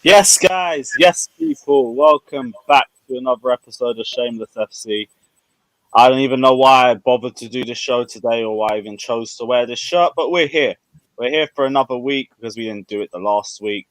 Yes, guys. Yes, people. Welcome back to another episode of Shameless FC. I don't even know why I bothered to do this show today or why I even chose to wear this shirt, but we're here. We're here for another week because we didn't do it the last week.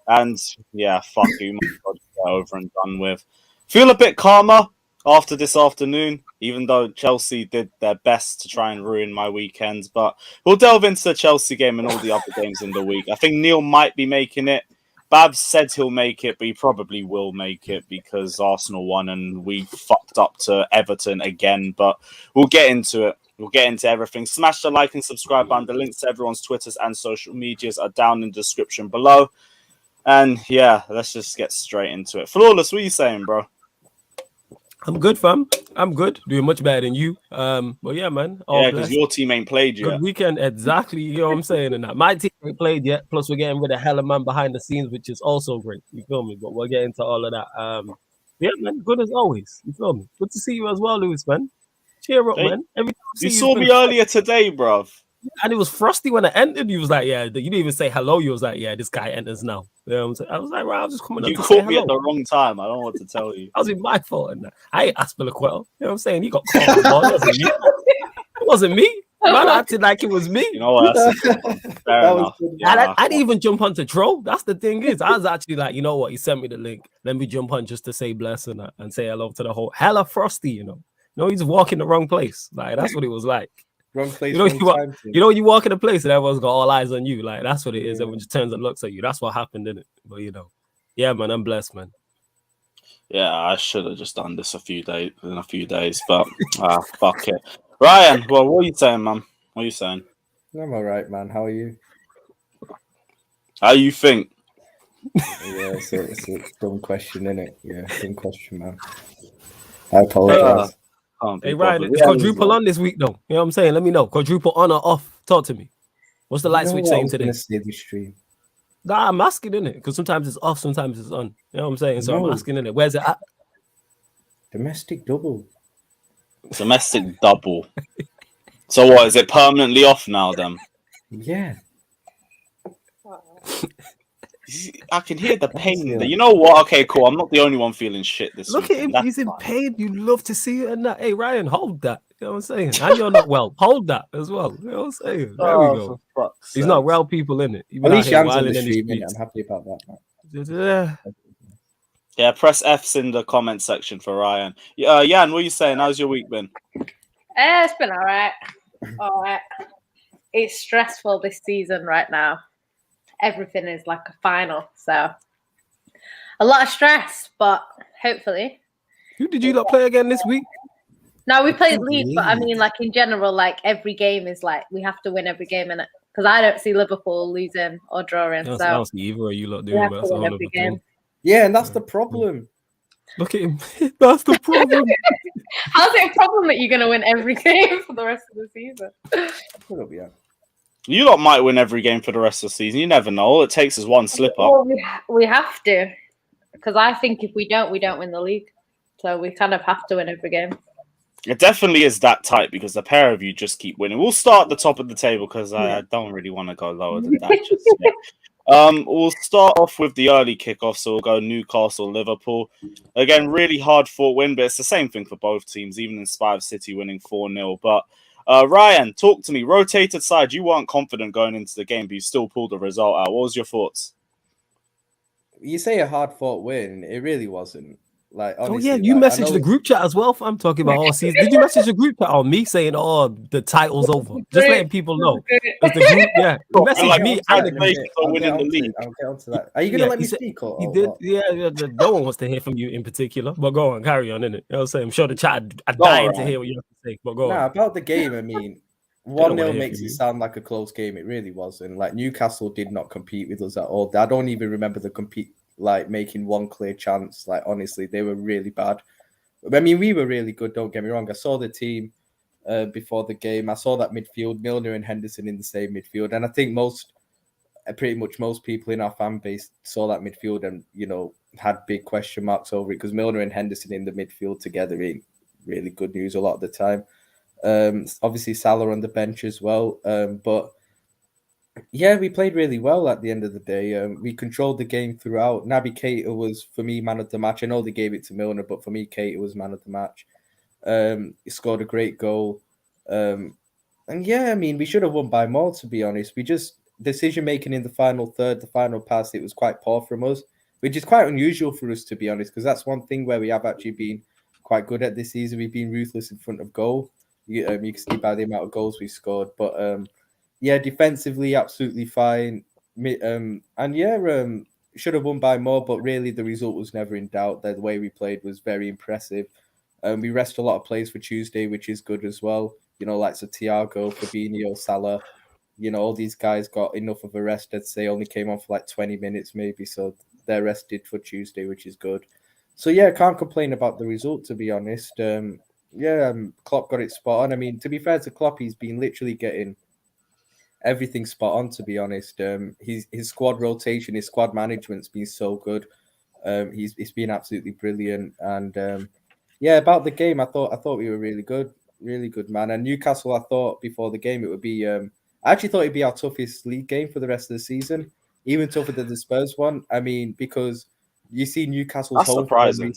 And yeah, fuck you. Might as well just get over and done with. Feel a bit calmer after this afternoon, even though Chelsea did their best to try and ruin my weekend. But we'll delve into the Chelsea game and all the other games in the week. I think Neil might be making it. Babs said he'll make it, but he probably will make it because Arsenal won and we fucked up to Everton again. But we'll get into it. We'll get into everything. Smash the like and subscribe button. The links to everyone's Twitters and social medias are down in the description below. And yeah, let's just get straight into it. Flawless, what are you saying, bro? I'm good, fam. I'm good. Doing much better than you. But yeah, man. Yeah, because your team ain't played yet. Good weekend, exactly. You know what I'm saying? And that my team ain't played yet. Plus, we're getting rid of hella man behind the scenes, which is also great. You feel me? But we'll get into all of that. Yeah, man. Good as always. You feel me? Good to see you as well, Lewis, man. Cheer up, man. You saw me earlier today, bruv. And it was frosty when I entered. You was like, yeah. You didn't even say hello. You was like, yeah, this guy enters now. You know what I'm saying? I was like, right, I was just coming up to say hello. You caught me at the wrong time. I don't know what to tell you. I was in my fault. And I ain't Aspilicueta. You know what I'm saying? He got caught. It wasn't me. Man acted like it was me. You know what? Fair enough. Yeah, I didn't even jump on to troll. That's the thing is, I was actually like, you know what? He sent me the link. Let me jump on just to say bless and say hello to the whole hella frosty. You know, he's walking the wrong place. Like that's what it was like. Wrong place. You know, you walk in a place and everyone's got all eyes on you. Like that's what it is. Everyone just turns and looks at you. That's what happened, didn't it? But you know, yeah, man, I'm blessed, man. Yeah, I should have just done this in a few days, but fuck it. Ryan, well, what are you saying, man? What are you saying? I'm all right, man. How are you? How you think? Yeah, it's a dumb question, isn't it? Yeah, dumb question, man. I apologize. Hey, Ryan, it's quadruple on this week, though. You know what I'm saying? Let me know. Quadruple on or off? Talk to me. What's the light switch saying today? Stream. Nah, I'm asking, innit? Because sometimes it's off, sometimes it's on. You know what I'm saying? So I'm asking, innit? Where's it at? Domestic double. Domestic double. So what, is it permanently off now, then? Yeah. I can hear the pain. You know what? Okay, cool. I'm not the only one feeling shit this Look at him. He's in pain. You love to see it. And that. Hey, Ryan, hold that. You know what I'm saying? And you're not well. Hold that as well. You know what I'm saying? There we go. He's not well people in it. At least Jan's on the stream. I'm happy about that. Yeah, press F's in the comment section for Ryan. Jan, what are you saying? How's your week been? It's been all right. All right. It's stressful this season right now. Everything is like a final, so a lot of stress, but hopefully. Who did you not play again this week? No, we played Leeds, but I mean, like in general, like every game is like we have to win every game in it because I don't see Liverpool losing or drawing. I don't see either of you lot doing that. Every game. Yeah, and that's the problem. Look at him. That's the problem. How's it a problem that you're going to win every game for the rest of the season? Yeah. You lot might win every game for the rest of the season. You never know. All it takes is one slip up. Well, we have to. Because I think if we don't win the league. So we kind of have to win every game. It definitely is that tight because the pair of you just keep winning. We'll start at the top of the table because I don't really want to go lower than that just yet. We'll start off with the early kickoff. So we'll go Newcastle, Liverpool. Again, really hard fought win, but it's the same thing for both teams, even in spite of City winning 4-0. But Ryan, talk to me. Rotated side, you weren't confident going into the game, but you still pulled the result out. What was your thoughts? You say a hard fought win. It really wasn't. Like, honestly, you messaged the group chat as well. I'm talking about all season. Did you message the group chat on me saying, "Oh, the title's over"? Just letting people know. The group, yeah, you messaged me. I'll get onto that. Are you gonna let me speak? He did. Yeah. No one wants to hear from you in particular. But go on, carry on, innit? You know what I'm saying? I'm sure the chat are dying to hear what you have to say. But go on. About the game, I mean, 1-0 makes it sound like a close game. It really wasn't. Like Newcastle did not compete with us at all. I don't even remember making one clear chance. Like honestly, they were really bad. I mean, we were really good, don't get me wrong. I saw the team before the game. I saw that midfield, Milner and Henderson in the same midfield. And I think pretty much most people in our fan base saw that midfield and, had big question marks over it because Milner and Henderson in the midfield together ain't really good news a lot of the time. Obviously Salah on the bench as well. But Yeah, we played really well at the end of the day. We controlled the game throughout. Naby Keita was, for me, man of the match. I know they gave it to Milner, but for me, Keita was man of the match. He scored a great goal. And yeah, I mean, we should have won by more, to be honest. We just, decision making in the final third, the final pass, it was quite poor from us, which is quite unusual for us, to be honest, because that's one thing where we have actually been quite good at this season. We've been ruthless in front of goal. You can see by the amount of goals we scored. But yeah, defensively, absolutely fine. And yeah, should have won by more, but really the result was never in doubt. The way we played was very impressive. We rest a lot of players for Tuesday, which is good as well. You know, like Thiago, Fabinho, Salah. You know, all these guys got enough of a rest. I'd say only came on for like 20 minutes maybe, so they're rested for Tuesday, which is good. So yeah, can't complain about the result, to be honest. Klopp got it spot on. I mean, to be fair to Klopp, he's been literally getting everything spot on, to be honest. His squad rotation, his squad management's been so good. It's been absolutely brilliant. And yeah, about the game, I thought we were really good, man. And Newcastle, I thought before the game it would be. I actually thought it'd be our toughest league game for the rest of the season, even tougher than the Spurs one. I mean, because you see Newcastle's That's home. surprising.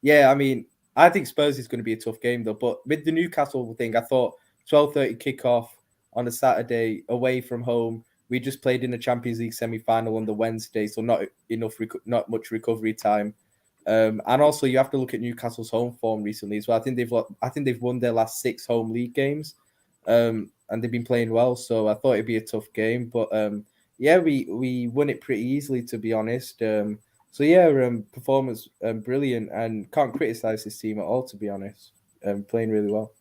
Yeah, I mean, I think Spurs is going to be a tough game though. But with the Newcastle thing, I thought 12:30 kickoff on a Saturday away from home. We just played in the Champions League semi-final on the Wednesday, so not much recovery time. And also, you have to look at Newcastle's home form recently as well. I think they've won their last 6 home league games, and they've been playing well. So I thought it'd be a tough game, but yeah, we won it pretty easily, to be honest. So yeah, performance brilliant, and can't criticize this team at all, to be honest. Playing really well.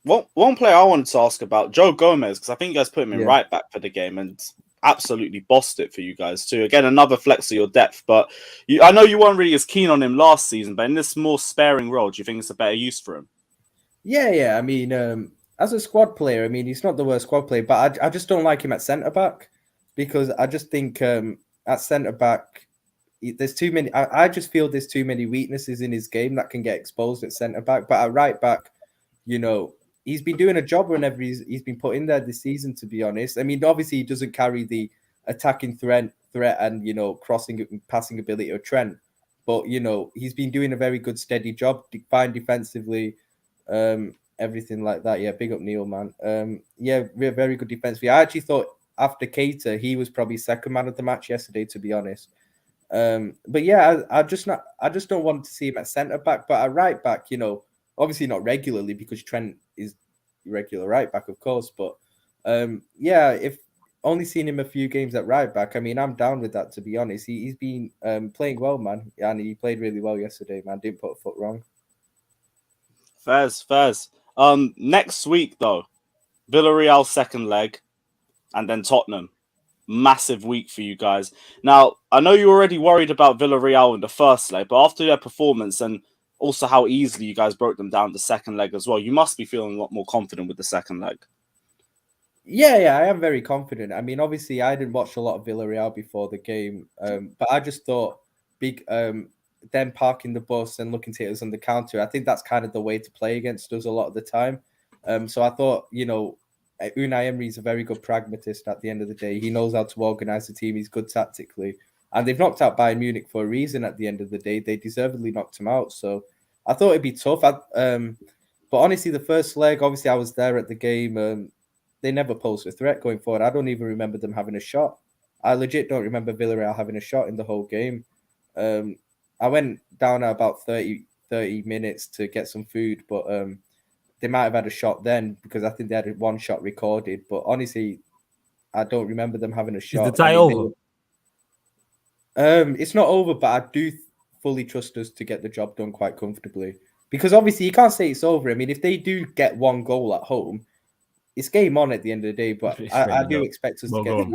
Well, one player I wanted to ask about, Joe Gomez, because I think you guys put him in right back for the game and absolutely bossed it for you guys too. Again, another flex of your depth, but I know you weren't really as keen on him last season, but in this more sparing role, do you think it's a better use for him? Yeah. I mean, as a squad player, I mean, he's not the worst squad player, but I just don't like him at centre back, because I just think at centre back, there's too many. I just feel there's too many weaknesses in his game that can get exposed at centre back. But at right back, you know, he's been doing a job whenever he's been put in there this season, to be honest. I mean, obviously he doesn't carry the attacking threat and, you know, crossing and passing ability of Trent, but, you know, he's been doing a very good, steady job, fine defensively, everything like that. Yeah, big up Neil, man. Yeah, very good defensively. I actually thought after Keita, he was probably second man of the match yesterday, to be honest. But yeah, I just don't want to see him at centre back, but at right back, you know, obviously not regularly because Trent is regular right back, of course. But yeah, if only seen him a few games at right back, I mean, I'm down with that, to be honest. He's been playing well, man, and he played really well yesterday, man. Didn't put a foot wrong. Fairs. Next week though, Villarreal second leg, and then Tottenham. Massive week for you guys. Now, I know you're already worried about Villarreal in the first leg, but after their performance and also how easily you guys broke them down the second leg as well, you must be feeling a lot more confident with the second leg. Yeah, I am very confident. I mean, obviously, I didn't watch a lot of Villarreal before the game, but I just thought them parking the bus and looking to hit us on the counter, I think that's kind of the way to play against us a lot of the time. So I thought, you know, Unai Emery is a very good pragmatist at the end of the day. He knows how to organise the team. He's good tactically. And they've knocked out Bayern Munich for a reason at the end of the day. They deservedly knocked him out. So I thought it'd be tough. But honestly, the first leg, obviously I was there at the game. They never posed a threat going forward. I don't even remember them having a shot. I legit don't remember Villarreal having a shot in the whole game. I went down at about 30 minutes to get some food, but they might have had a shot then because I think they had one shot recorded. But honestly, I don't remember them having a shot. Is the tie over? It's not over, but I do fully trust us to get the job done quite comfortably. Because obviously you can't say it's over. I mean, if they do get one goal at home, it's game on at the end of the day. But I do expect us to get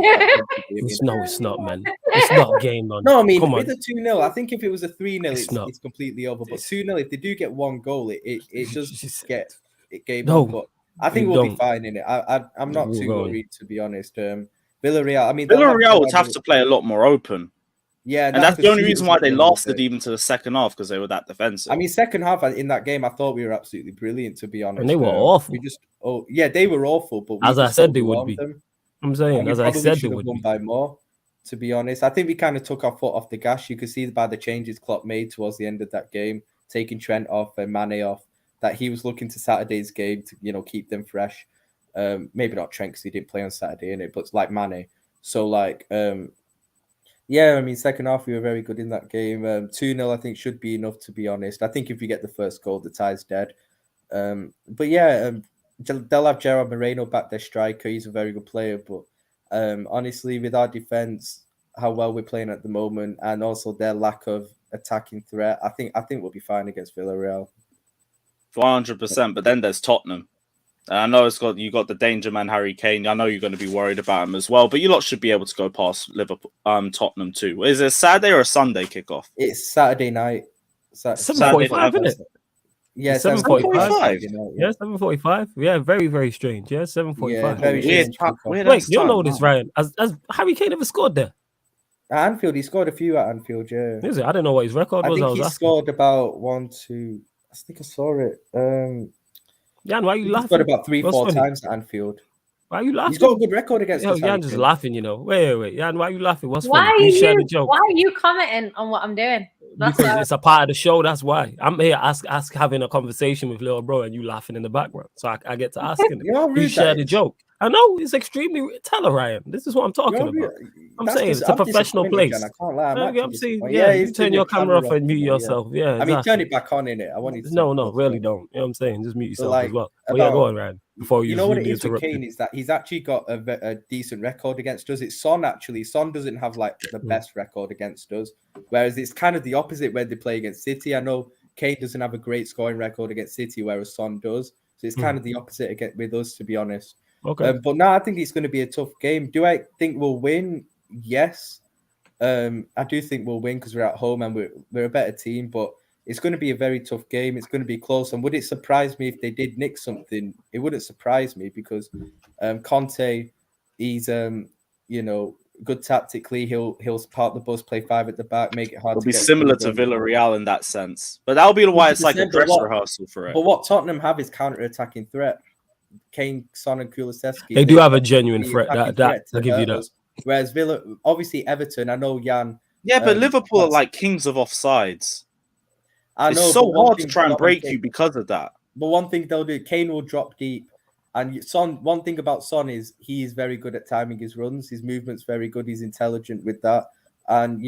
No, it's not, man. It's not game on. No, I mean, with a 2-0, I think if it was a 3-0, it's completely over. But 2-0, if they do get one goal, it does get it game on. But I think we'll be fine in it. I'm not too worried, to be honest. Villarreal, I mean, Villarreal would have to play a lot more open. Yeah, and that's the only reason why they lasted even to the second half, because they were that defensive. I mean, second half in that game, I thought we were absolutely brilliant, to be honest. And they were awful. They were awful. But as I said, they would be. I'm saying, as I said, should have won by more. To be honest, I think we kind of took our foot off the gas. You could see by the changes Klopp made towards the end of that game, taking Trent off and Mane off, that he was looking to Saturday's game to keep them fresh. Maybe not Trent because he didn't play on Saturday, innit? But like Mane. So yeah, I mean, second half we were very good in that game. 2-0 I think should be enough, to be honest. I think if we get the first goal, the tie's dead. But yeah, they'll have Gerard Moreno back, their striker. He's a very good player, but honestly, with our defense, how well we're playing at the moment, and also their lack of attacking threat, I think we'll be fine against Villarreal. 100%. But then there's Tottenham. And I know you got the danger man Harry Kane. I know you're going to be worried about him as well, but you lot should be able to go past Liverpool, Tottenham too. Is it a Saturday or a Sunday kickoff? It's Saturday night. 7:45, isn't it? Yeah, 7:45. Yeah, 7:45. Yeah, very, very strange. Yeah, 7:45. Yeah, very strange. Wait, you'll know this, Ryan. Has Harry Kane ever scored there? At Anfield, he scored a few at Anfield, yeah. Is it? I don't know what his record was. I think he scored about 1, 2. I think I saw it. Jan, why are you laughing? He scored about 3-4 times at Anfield. Why are you laughing? He's got a good record against us. Jan just laughing, Wait. Jan, why are you laughing? What's why funny? You share the joke. Why are you commenting on what I'm doing? Because it's a part of the show. That's why I'm here having a conversation with little bro, and you laughing in the background. So I get to asking him. You share the joke. I know it's extremely tell her, Ryan. This is what I'm talking about. I'm saying it's a professional place. I can't lie. I'm saying, you turn your camera off and mute yourself. Yeah, I mean, turn it back on in it. I want you to. No, really don't. You know what I'm saying? Just mute yourself as well. Yeah, go on, Ryan. Before you know what it is with Kane is that he's actually got a decent record against us. It's Son actually. Son doesn't have like the best record against us, whereas it's kind of the opposite when they play against City. I know Kane doesn't have a great scoring record against City, whereas Son does. So it's kind of the opposite with us, to be honest. Okay. But now I think it's going to be a tough game. Do I think we'll win? Yes. I do think we'll win because we're at home and we're a better team, but it's going to be a very tough game. It's going to be close. And would it surprise me if they did nick something? It wouldn't surprise me because Conte, he's good tactically. He'll park the bus, play 5 at the back, make it hard. It'll be similar to Villarreal in that sense, but that'll be why it's like a dress rehearsal for it. But what Tottenham have is counter-attacking threat. Kane, Son, and Kulusevski. They do have a genuine threat. That I'll give you that. Whereas obviously Everton, I know Jan. Yeah, but Liverpool are like kings of offsides. I know. It's so hard to try and break you because of that. But one thing they'll do, Kane will drop deep. And Son, one thing about Son is he is very good at timing his runs. His movement's very good. He's intelligent with that. And,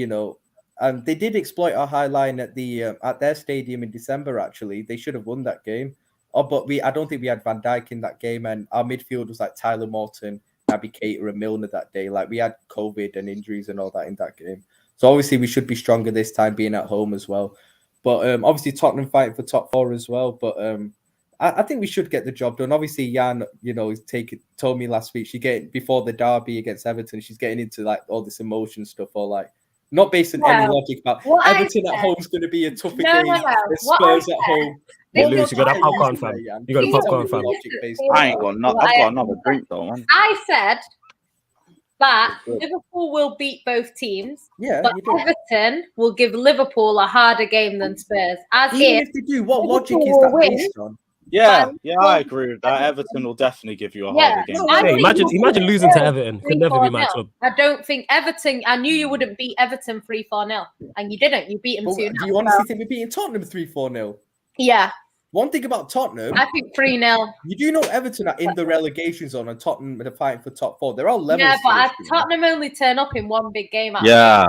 and they did exploit our high line at their stadium in December, actually. They should have won that game. But I don't think we had Van Dijk in that game. And our midfield was like Tyler Morton, Naby Keita and Milner that day. Like we had COVID and injuries and all that in that game. So obviously we should be stronger this time being at home as well. But obviously Tottenham fighting for top 4 as well. But I think we should get the job done. Obviously, Jan, told me last week before the derby against Everton, she's getting into like all this emotion stuff or like not based on any logic about Everton at home is going to be a tougher game than Spurs at home. Hey, Lewis, you got a popcorn fam. You got a popcorn fam. I ain't got I've got another drink though, man. I said that Liverpool will beat both teams, but Everton will give Liverpool a harder game than Spurs. Even if they do, what logic is that based on? Yeah, I agree with that. Everton will definitely give you a harder game. Hey, imagine losing to Everton. Could never be my club. I don't think Everton. I knew you wouldn't beat Everton 3-4-0, and you didn't. You beat them 2-0. Do you honestly think we're beating Tottenham 3-4-0? Yeah. One thing about Tottenham, I think 3-0. You do know Everton are in the relegation zone and Tottenham are fighting for top 4. They're all levels. Yeah, but Tottenham only turn up in one big game. Yeah.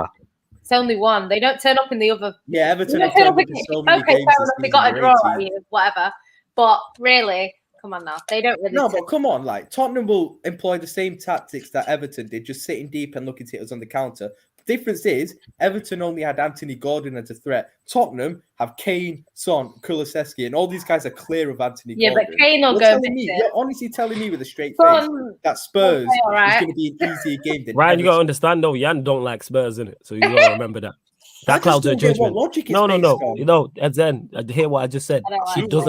It's only one. They don't turn up in the other. Yeah, Everton have turned up in so many games. They got a draw at you, whatever. But really, come on now. They don't really. No, but come on. Like, Tottenham will employ the same tactics that Everton did, just sitting deep and looking to hit us on the counter. The difference is Everton only had Anthony Gordon as a threat. Tottenham have Kane, Son, Kulusevski, and all these guys are clear of Anthony Gordon. Yeah, but Kane will go. You're honestly telling me with a straight face that Spurs is going to be an easier game than Ryan, you got to understand, though, Jan don't like Spurs, innit? So you got to remember that. That clouds her judgment. No. Zen, I hear what I just said. She don't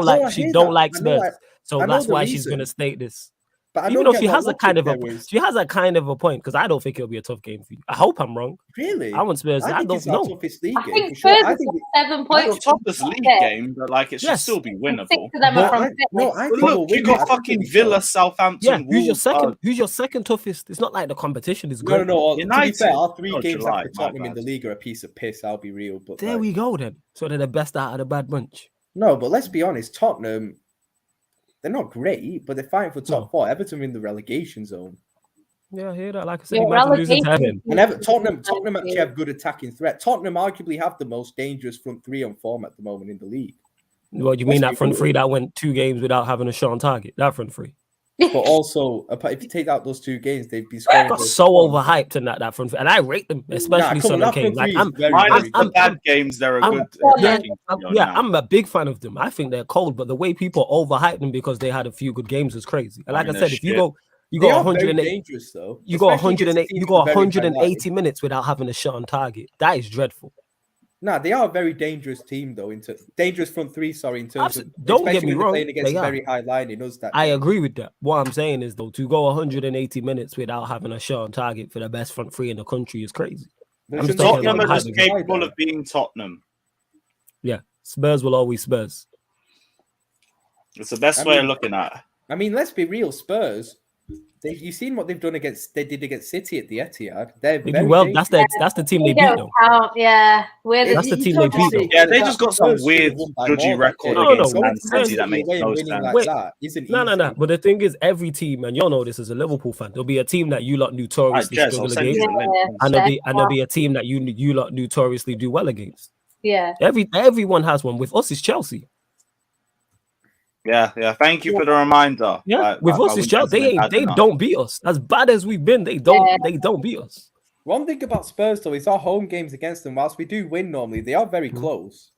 like Spurs. So that's why she's going to state this. But I Even don't though get she what has a kind of logic there is. she has a kind of a point because I don't think it'll be a tough game for you. I hope I'm wrong. Really? I want Spurs. I think don't it's our know. toughest league I game think for sure. Spurs I is think 7 Not points. the toughest league game, but like it should Yes. still be And winnable. 6 of them are from fitness. I But think look, we'll you win it. I got think fucking we Villa, will. Southampton, Yeah, who's your Wolves, second? Who's your second toughest? It's not like the competition is great. No. To be United. fair, our 3 Oh, games July, after my Tottenham in the bad. league are a piece of piss. I'll be real, but There like, we go then. So they're the best out of the bad bunch. no, but let's be honest. Tottenham, they're not great, but they're fighting for top No. 4. Everton are in the relegation zone, Yeah, I hear that. Like I said, Yeah, imagine losing to relegation. Everton. and Tottenham actually have good attacking threat. Tottenham arguably have the most dangerous front 3 on form at the moment in the league. Well, you mean Let's that be front real. three that went 2 games without having a shot on target? That front three But also, if you take out those 2 games, they've been scoring. got so overhyped in that front three, and I rate them, especially come on, Son and that Kane. front Like three is very, minus very the good. bad games, they're a I'm- good yeah, attacking trio now. I'm a big fan of them. I think they're cold, but the way people overhype them because they had a few good games is crazy. And like I mean, said, they're if you shit. go They go are very 108, dangerous though. you go especially against 108, teams you go with very high 180 line. minutes without having a shot on target. That is dreadful. Nah, they are a very dangerous team though. Dangerous front 3, sorry, in terms of Don't get especially me when they're wrong, playing against they a are. very high line in us. That I game. agree with that. What I'm saying is though, to go 180 minutes without having a shot on target for the best front 3 in the country is crazy. But I'm it's just taking Tottenham it are on just hype. capable of being Tottenham. Yeah, Spurs will always Spurs. It's the best I way mean- of looking at it. I mean, let's be real. Spurs, you've seen what they've done they did against City at the Etihad. They're They very do well. dangerous. That's the team they They beat don't though. count. Yeah, we're That's the You team can't they beat, say though. Yeah, they that just got some Spurs should weird have won by dodgy more that record game. No, against no, Man but- City that makes away and no winning sense. like Wait. that isn't No. easy. But the thing is, every team, and you'll know this as a Liverpool fan, there'll be a team that you lot notoriously Jez, I'll struggle send against, you the link. and there'll be a team that you lot notoriously do well against. yeah. Everyone has one. With us, it's Chelsea. Yeah. Thank you for the reminder. Yeah, with my us, it's week Chelsea. hasn't been bad They enough. don't beat us. As bad as we've been, they don't beat us. One thing about Spurs though is our home games against them. Whilst we do win normally, they are very close.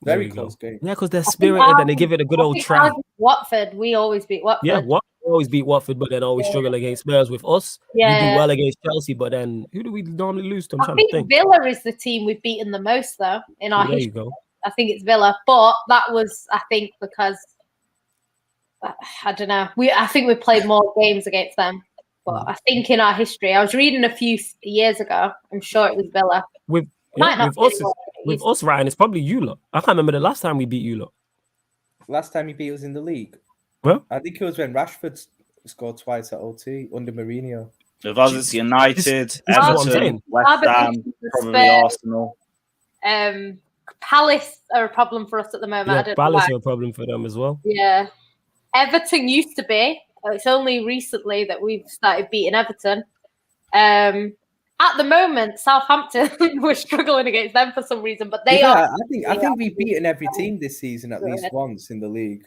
There Very you go. close game. Yeah, because they're spirited and they give it a good old try. Watford, we always beat Watford. Yeah, we always beat Watford, but then always struggle against Spurs. With us, we do Yeah. well against Chelsea, but then who do we normally lose to? I'm I trying to think think. Villa is the team we've beaten the most though in our There you history. go. I think it's Villa, but that was I think because I don't know. I think we played more games against them, but I think in our history, I was reading a few years ago. I'm sure it was Villa. With Might not be us, anymore. with us, Ryan, it's probably you lot. I can't remember the last time we beat you lot. Last time he beat us in the league, Well, I think it was when Rashford scored twice at OT under Mourinho. With us, it's United, this is what I'm Everton, saying. West Ham, probably Arsenal. Palace are a problem for us at the moment. I Yeah, don't know Palace why. are a problem for them as well. Yeah. Everton used to be. It's only recently that we've started beating Everton. At the moment, Southampton, we're struggling against them for some reason, but they are. I think we've beaten every team this season at least once in the league.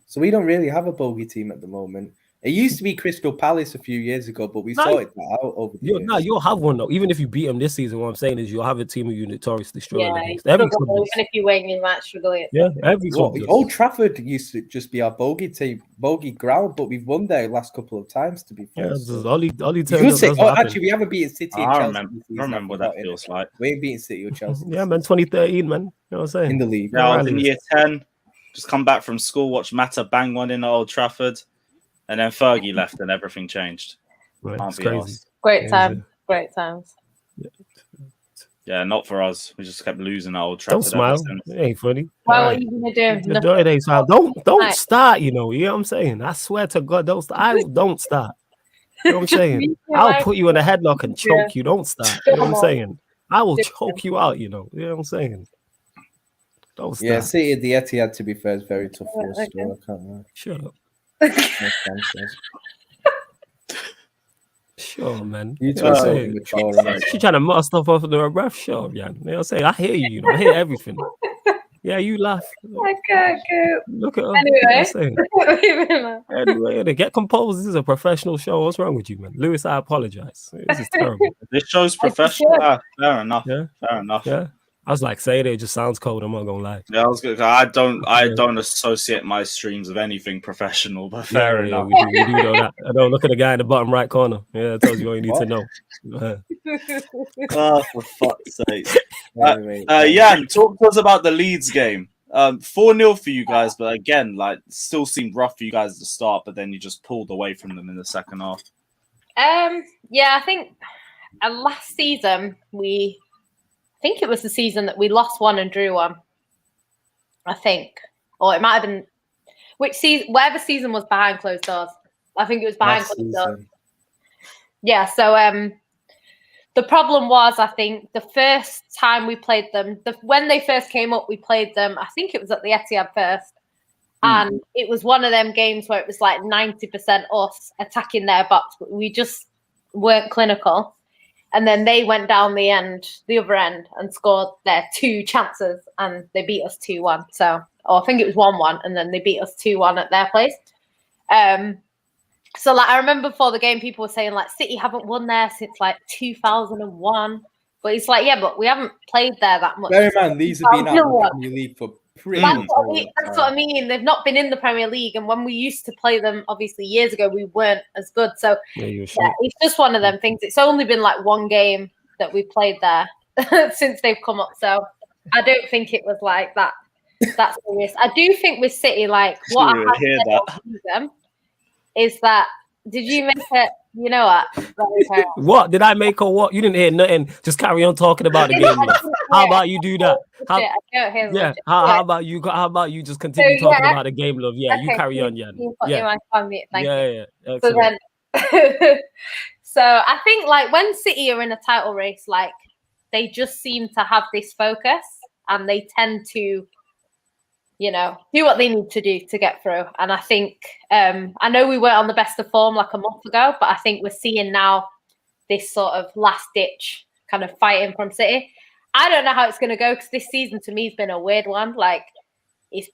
So we don't really have a bogey team at the moment. It used to be Crystal Palace a few years ago, but we sorted that out over the years. You'll have one though. Even if you beat them this season, what I'm saying is you'll have a team who you notoriously struggle Yeah, against. Every club even does. if you win, you might struggle against. Yeah, every club does. Old Trafford used to just be our bogey team, bogey ground, but we've won there last couple of times. To be fair, Yeah, so. Ollie You turned could up. say, That's what happened. actually, we haven't beaten City and I Chelsea. remember, this season, I remember what that feels like. We ain't beaten City or Chelsea. Yeah, man, 2013, man. You know what I'm saying? In the league. Yeah, I was in Riley. year 10, just come back from school, watch Mata bang one in at Old Trafford, and then Fergie left and everything changed. Right, Can't it's be crazy. arsed. Great Yeah, time. Great times. Yeah, not for us. We just kept losing at Old Don't Trafford. smile. ever since. It ain't funny. Well, All what right. are you gonna do? The dirty days, smile. Don't Right. start. You know what I'm saying. I swear to God, don't start. Don't start. You know what I'm saying? Me too, I'll I- put you in a headlock and choke Yeah. you. Don't start. You know what I'm Come on. saying? I will choke you out. You know what I'm saying? Don't start. Yeah, City at the Etihad, to be fair, is very tough for us. Okay. So I can't lie. Shut up. No chances. Sure, man. You You two know are what I'm so saying? immature. innit? She trying to mutter stuff off of the breath. Shut up, yeah. You know what I'm saying? I hear you. You know, I hear everything. Yeah, you laugh. I can't go. Look at her. Anyway. You know what I'm saying? Anyway. Anyway, get composed. This is a professional show. What's wrong with you, man? Lewis, I apologize. This is terrible. This show's professional. sure. Fair enough. Yeah. Fair enough. Yeah. I was like, say it just sounds cold. I'm not gonna lie. Yeah, I was good. I don't Yeah. associate my streams with anything professional, but fair Yeah, enough. we do know that. I don't look at the guy in the bottom right corner. Yeah, it tells you all you need to know. Oh, for fuck's sake. Anyway, Jan, talk to us about the Leeds game. 4-0 for you guys, but again, like, still seemed rough for you guys at the start, but then you just pulled away from them in the second half. Yeah, I think last season I think it was the season that we lost one and drew one. I think, or it might have been which season, whatever season was behind closed doors. I think it was behind closed doors. Yeah, so the problem was, I think, the first time we played them, when they first came up, we played them, I think it was at the Etihad first. And it was one of them games where it was like 90% us attacking their box, but we just weren't clinical. And then they went down the other end, and scored their 2 chances, and they beat us 2-1. So, I think it was 1-1, and then they beat us 2-1 at their place. So, like, I remember before the game, people were saying, like, City haven't won there since, like, 2001. But it's like, yeah, but we haven't played there that much. Bear in mind, these have been out of the Premier League for pretty much. That's what I mean. They've not been in the Premier League. And when we used to play them, obviously, years ago, we weren't as good. So, it's just one of them things. It's only been, like, one game that we played there since they've come up. So, I don't think it was, like, that serious. I do think with City, like, what I have said about them is that, did you make it? You know what? What did I make or what? You didn't hear nothing. Just carry on talking about the game. How about you do that? How about you? How about you just continue talking about the game, love? Yeah, you carry on, Jan. Yeah. Excellent. So then, so I think like when City are in a title race, like they just seem to have this focus, and they tend to, you know, do what they need to do to get through. And I think, I know we weren't on the best of form like a month ago, but I think we're seeing now this sort of last ditch kind of fighting from City. I don't know how it's going to go, because this season to me has been a weird one. Like it's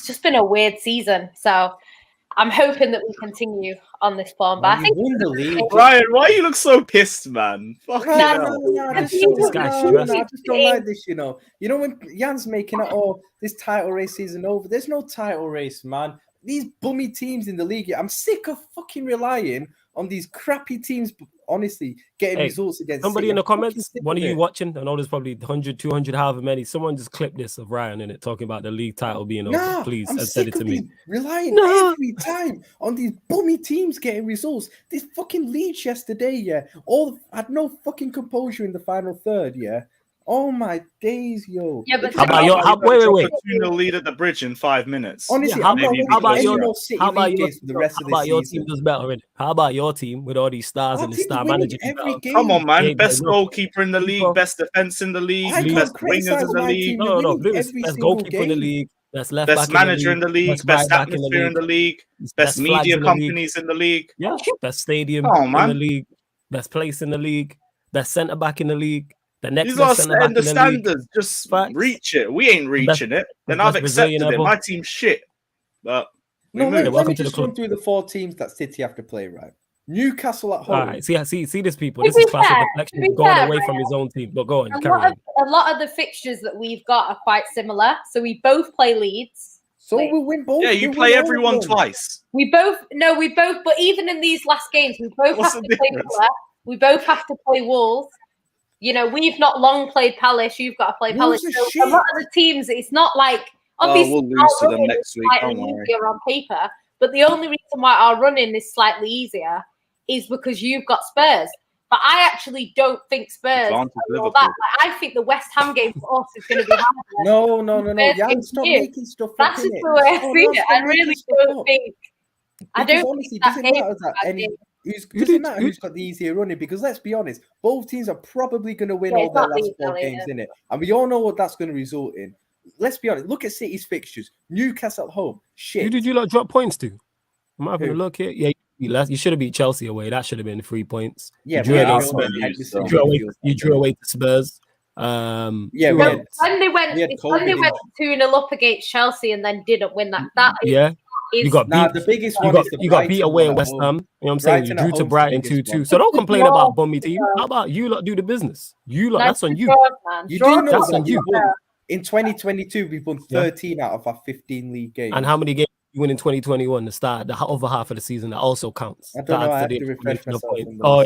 just been a weird season. So I'm hoping that we continue on this form. But I think Ryan, why you look so pissed, man? Fuck I just don't like this, you know. You know when Jan's making it, this title race isn't over. There's no title race, man. These bummy teams in the league, I'm sick of fucking relying on these crappy teams, honestly, getting results against somebody City. In the comments. One of you watching, I know there's probably 100, 200, however many. Someone just clip this of Ryan in it talking about the league title being over. Please, and send it to me. Relying every time on these bummy teams getting results. This fucking Leeds yesterday, had no fucking composure in the final third, Oh my days, yo! Yeah, but how about your wait? 2-0 lead at the bridge in 5 minutes. Honestly, how about your team does better already? How about your team with all these stars and the star manager? Come on, man! Best goalkeeper in the league, best defense in the league, best wingers in the league. No, best goalkeeper in the league. Best left best manager in the league, best atmosphere in the league, best media companies in the league. Yeah, best stadium in the league, best place in the league, best centre back in the league. These are the standards. Just reach it. We ain't reaching it. Then I've accepted it. My team's shit. But let me just run through the 4 teams that City have to play, right? Newcastle at home. All right, see this people. This is classic reflection going away from his own team. But go on, a lot of the fixtures that we've got are quite similar. So we both play Leeds. So we'll win both. Yeah, you play everyone twice. We both. But even in these last games, we both have to play Villa. We both have to play Wolves. You know, we've not long played Palace. You've got to play Palace. So a lot of the teams, it's not like obviously we'll lose to them next week. Easier on paper, but the only reason why our running is slightly easier is because you've got Spurs. But I actually don't think Spurs. All that. Like, I think the West Ham game for us is going to be harder. No. Yeah, stop making stuff. That's just the way I see it. I really don't think. I don't honestly, think that game doesn't matter who's got the easier running, because let's be honest, both teams are probably going to win all their last 4 games in it, and we all know what that's going to result in. Let's be honest. Look at City's fixtures. Newcastle at home. Shit. Who did you drop points to? I'm having a look here. Yeah, you should have beat Chelsea away. That should have been 3 points. Yeah, you drew away to Spurs. When they went 2-0 up against Chelsea and then didn't win that. You got beat. The biggest one you got beat away in West Ham. You know what I'm saying? You drew to Brighton 2-2. So don't complain about bummy team. How about you lot do the business? You lot, that's on you. You do know that's on you. In 2022, we've won 13 out of our 15 league games. And how many games you win in 2021? The other half of the season that also counts. I don't know. I have to refresh myself.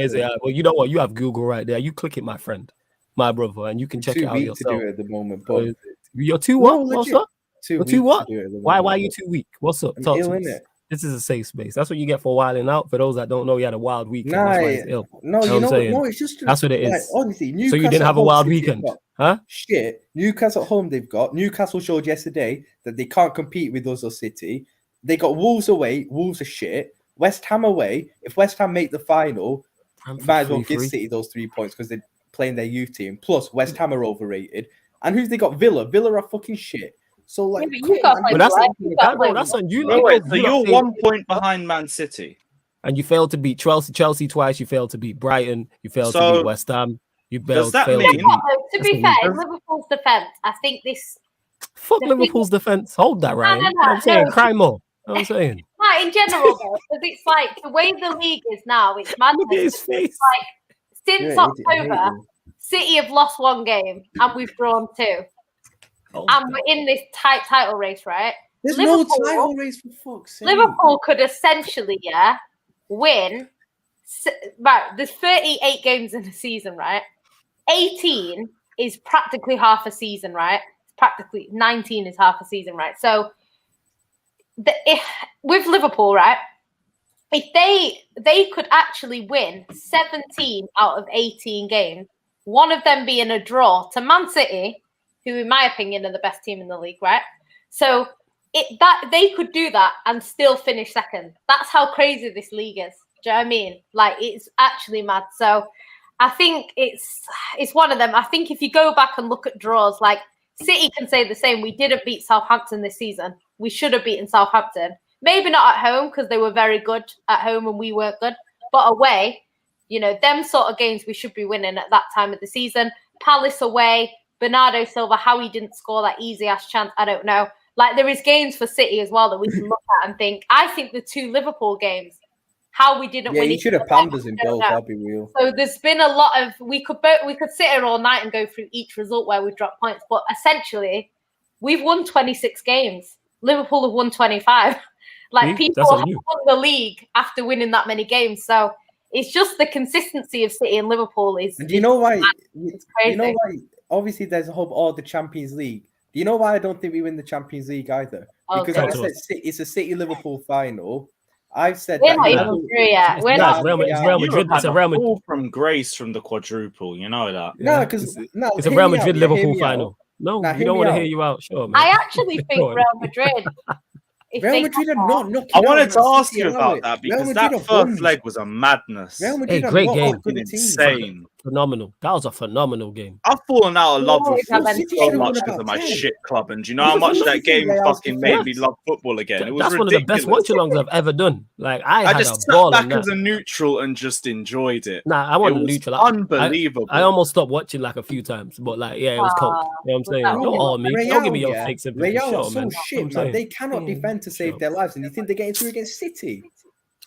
Is it? Well, you know what? You have Google right there. You click it, my friend, my brother, and you can check it out yourself. To do it at the moment, but You're too what? No, What's legit. up? Too You're weak too what? to do it at the Why moment. are you too weak? What's up? I'm Talk ill, to us. innit? This is a safe space. That's what you get for wilding out. For those that don't know, you had a wild weekend. That's why it's ill. No, You know what I'm saying? no, it's just That's what it like, is. honestly, Newcastle So you didn't have a at home, wild City weekend, have got huh? shit. Newcastle at home, they've got. Newcastle showed yesterday that they can't compete with us or City. They got Wolves away. Wolves are shit. West Ham away. If West Ham make the final, might as well give City those 3 points because they're playing their youth team. Plus, West Ham are overrated. And who's they got? Villa. Villa are fucking shit. So like, that's on you. Wait, so you're 1 point behind Man City, and you failed to beat Chelsea twice. You failed to beat Brighton. You failed to beat West Ham. You failed. Does that mean? To be fair, in Liverpool's defense, I think this. Fuck Liverpool's defense. Hold that, Ryan. No, You know what I'm saying, cry more. You know what I'm saying. In general, though, because it's like the way the league is now, it's madness. Look at his face. It's like since October, City have lost 1 game and we've drawn 2. And we're in this tight title race, right? There's no title race for fuck's sake. Liverpool could essentially, win. Right, there's 38 games in a season, right? 18 is practically half a season, right? It's practically 19 is half a season, right? So with Liverpool, right? If they could actually win 17 out of 18 games, one of them being a draw to Man City, who in my opinion are the best team in the league, right? So that they could do that and still finish second. That's how crazy this league is. Do you know what I mean? Like, it's actually mad. So I think it's one of them. I think if you go back and look at draws, like City can say the same. We didn't beat Southampton this season. We should have beaten Southampton. Maybe not at home because they were very good at home and we weren't good. But away, them sort of games we should be winning at that time of the season. Palace away, Bernardo Silva, how he didn't score that easy-ass chance, I don't know. Like, there is games for City as well that we can look at and think. I think the 2 Liverpool games, how we didn't win. Yeah, you should have panned us in both, I'll be real. So there's been a lot of, we could sit here all night and go through each result where we've dropped points, but essentially, we've won 26 games. Liverpool have won 25. Like, people have won the league after winning that many games. So it's just the consistency of City and Liverpool is. And do you know why? It's crazy. You know why? Obviously, there's a whole the Champions League. Do you know why I don't think we win the Champions League either? Because I said it's a City-Liverpool final. I've said we're not even through yet. We're not. It's Real Madrid. It's a Real Madrid fall from grace from the quadruple. You know that. No, because it's a Real Madrid-Liverpool final. No, we don't want to hear you out. Sure, man. I actually think Real Madrid. Real Madrid are not knocking. I wanted to ask you about that because that first leg was a madness. Hey, great game. Insane. Phenomenal. That was a phenomenal game. I've fallen out of love with football so much because of my shit club, and do you know how much that game fucking made me love football again? It was That's ridiculous. one of the best watch-alongs I've ever done. Like, I just had a ball sat on back that. as a neutral and just enjoyed it. Nah, I wasn't neutral. Unbelievable. I almost stopped watching like a few times, but like, yeah, it was cold. You know what I'm saying? Don't all me. Don't give me your fake sympathy. Real are so shit, man. They cannot defend to save their lives, and you think they're getting through against City?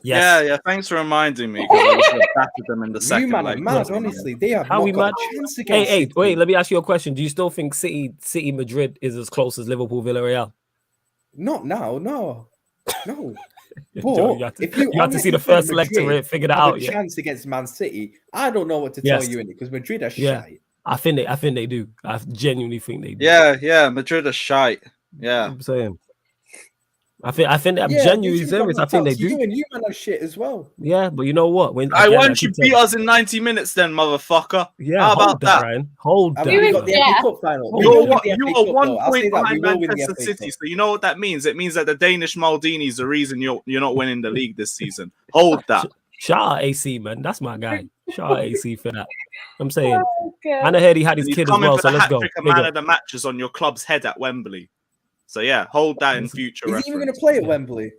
Yes. Yeah. Thanks for reminding me because I should have battered them in the second leg. Mad, honestly, they have not got a chance against Hey, City. wait. Let me ask you a question. Do you still think City Madrid is as close as Liverpool Villarreal? Not now, no. You have to see the first leg to figure that out. Chance against Man City. I don't know what to tell you in it because Madrid are shite. I think they do. I genuinely think they do. Yeah. Madrid are shite. Yeah, I'm saying. I think I'm genuinely serious. I think they do. You and you man are shit as well. Yeah, but you know what? Why don't you beat us in 90 minutes then, motherfucker? Yeah, how about that? Ryan? Hold that. We got the FA Cup final. You are 1 point behind Manchester City, so you know what that means? It means that the Danish Maldini is the reason you're not winning the league this season. Hold that. Shout out AC, man. That's my guy. Shout out AC for that. I'm saying. And I heard he had his kid as well, so let's go. Man of the matches on your club's head at Wembley. So yeah, hold that in future. Is he even going to play at Wembley?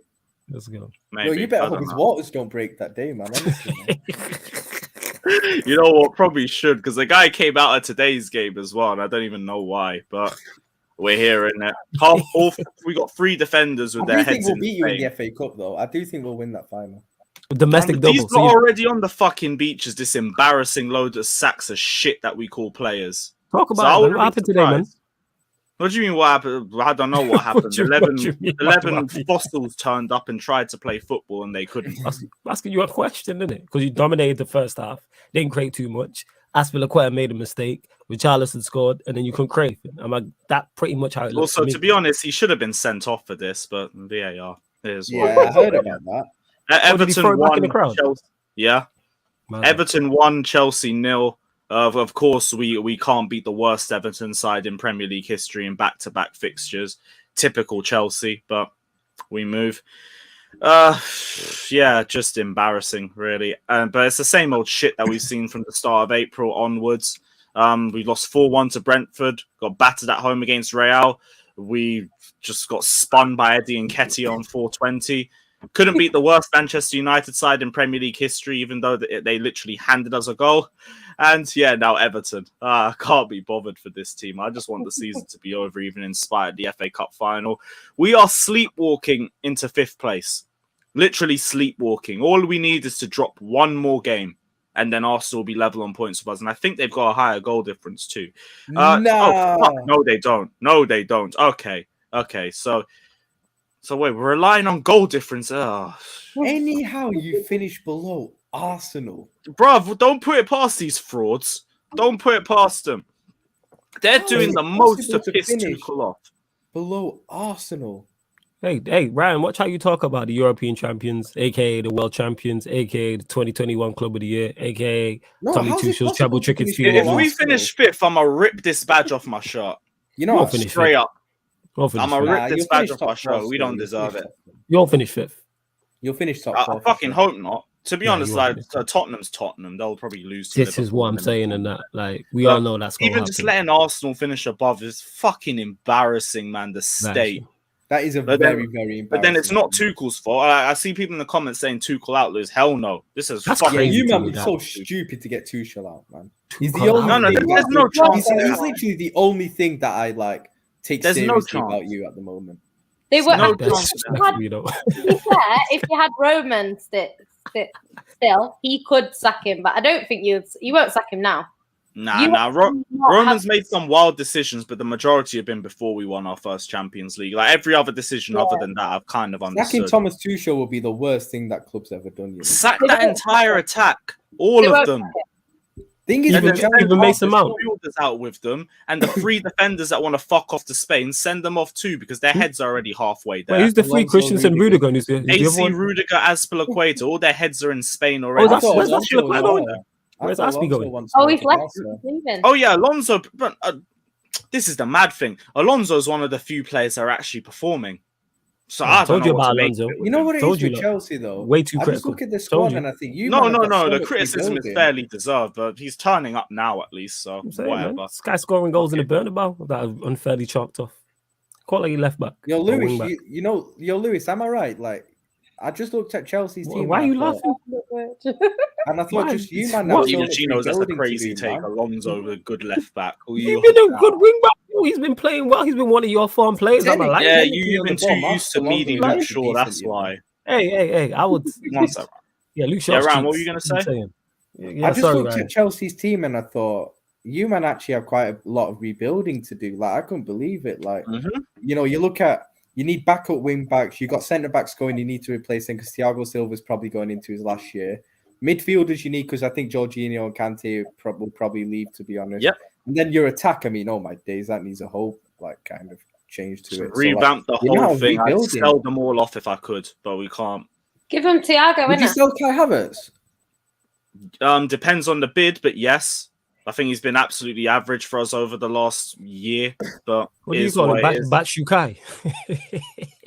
Let's go. Maybe. Well, you better hope his waters don't break that day, man. Honestly, man. You know what? Probably should because the guy came out of today's game as well, and I don't even know why. But we're hearing it. We got 3 defenders with their heads in. I do think we'll beat you in the FA Cup, though. I do think we'll win that final. Domestic double. He's not already on the fucking beaches. This embarrassing load of sacks of shit that we call players. Talk about it. What happened today, man? What do you mean what happened? I don't know what happened. 11 fossils turned up and tried to play football and they couldn't. I'm asking you a question, isn't it? Because you dominated the first half, didn't create too much, Aspilicueta made a mistake. Richarlison scored, and then you couldn't create anything. I'm like, that pretty much how it looks. Also, to be honest, he should have been sent off for this, but VAR is. Yeah, I heard about that. Everton won. Chelsea, yeah, Man. Everton 1, Chelsea 0. Of course, we can't beat the worst Everton side in Premier League history in back-to-back fixtures. Typical Chelsea, but we move. Yeah, just embarrassing, really. But it's the same old shit that we've seen from the start of April onwards. We lost 4-1 to Brentford, got battered at home against Real. We just got spun by Eddie Nketiah on 420. Couldn't beat the worst Manchester United side in Premier League history, even though they literally handed us a goal. And yeah, now Everton. I can't be bothered for this team. I just want the season to be over, even in spite of the FA Cup final. We are sleepwalking into 5th place. Literally sleepwalking. All we need is to drop one more game, and then Arsenal will be level on points with us. And I think they've got a higher goal difference too. No. Oh, fuck. No, they don't. No, they don't. Okay. So wait, we're relying on goal difference. Anyhow, you finish below Arsenal. Bruv, don't put it past these frauds. Don't put it past them. They're doing the most to piss Tuchel off. Below Arsenal. Hey, Ryan, watch how you talk about the European champions, aka the world champions, aka the 2021 Club of the Year, aka Tommy Tuchel's treble trick. If we finish 5th, I'm gonna rip this badge off my shirt. You know what? Straight up. I'm gonna rip you'll this badge finish off my top shirt. four, We don't you'll deserve finish it. You'll finish 5th. You'll finish top I 4. fucking hope not. To be honest, you like won't. Tottenham's Tottenham. They'll probably lose to This is Liverpool what I'm in saying, the and that, final. like, we all know that's going to Even happen. just letting Arsenal finish above is fucking embarrassing, man. The state. That is very embarrassing. But then it's not Tuchel's fault. I see people in the comments saying Tuchel out lose. Hell no. This is That's fucking crazy. You man to be me, so that. stupid to get Tuchel out, man. He's the Tuchel only. out. No, there's no chance. He's literally the only thing that I like take There's no seriously chance. about you at the moment. They were. No That's chance. you know. To be fair, if you had Roman still, he could sack him, but I don't think you won't sack him now. Roman's made some wild decisions, but the majority have been before we won our first Champions League. Like every other decision other than that, I've kind of understood. Sacking Thomas Tuchel will be the worst thing that club's ever done. You know? Sack that entire attack, all of them. Thing is, even Mason Mount out with them, and the 3 defenders that want to fuck off to Spain, send them off too because their heads are already halfway there. Wait, who's the 3? Christensen, Rudiger, and who's the other AC, one? Rudiger, Aspilicueta, all their heads are in Spain already. Where's Aspilicueta going? Where's Aspi going? Oh, he's left. Leaving. Oh yeah, Alonso. But this is the mad thing. Alonso is one of the few players that are actually performing. So I told don't you know what about to make Alonso. of it with You know him. what it Told is you with lot. Chelsea though? Way too I just critical. look at the Told squad you. and I think you. No. man have got so The much criticism is rebuilding. fairly deserved, but he's turning up now at least. So I'm saying, whatever. man, this guy scoring goals in the Bernabeu that are unfairly chalked off. Quality left back. Yo, or Lewis, wing back. Lewis, am I right? Like, I just looked at Chelsea's team. Why are and you I thought- laughing? And I thought, Why? just you, man. What? have so much Gino's that's a rebuilding to crazy do, take. man. Alonso, a good left back. He's been a good wing back. He's been playing well. He's been one of your form players. I'm Technically, like, Yeah, Technically you've on been the too ball, used to Alonso meeting is Luke decent, Shaw. That's you know. why. hey, I would. One second. Yeah, Luke Shaw. Yeah, Ryan, what were you gonna say? Yeah, I just sorry, looked Ryan. at Chelsea's team and I thought, you man actually have quite a lot of rebuilding to do. Like, I couldn't believe it. Like, you look at, you need backup wing backs. You got centre backs going. You need to replace them because Thiago Silva's probably going into his last year. Midfielders you need because I think Jorginho and Kante will probably leave. To be honest, Yep. And then your attack. I mean, oh my days, that needs a whole kind of change to it. Revamp so, the whole thing. I'd sell them all off if I could, but we can't. Give him Thiago, Would you innit? sell Kai Havertz? Depends on the bid, but yes. I think he's been absolutely average for us over the last year, but What do you call him? Batshukai.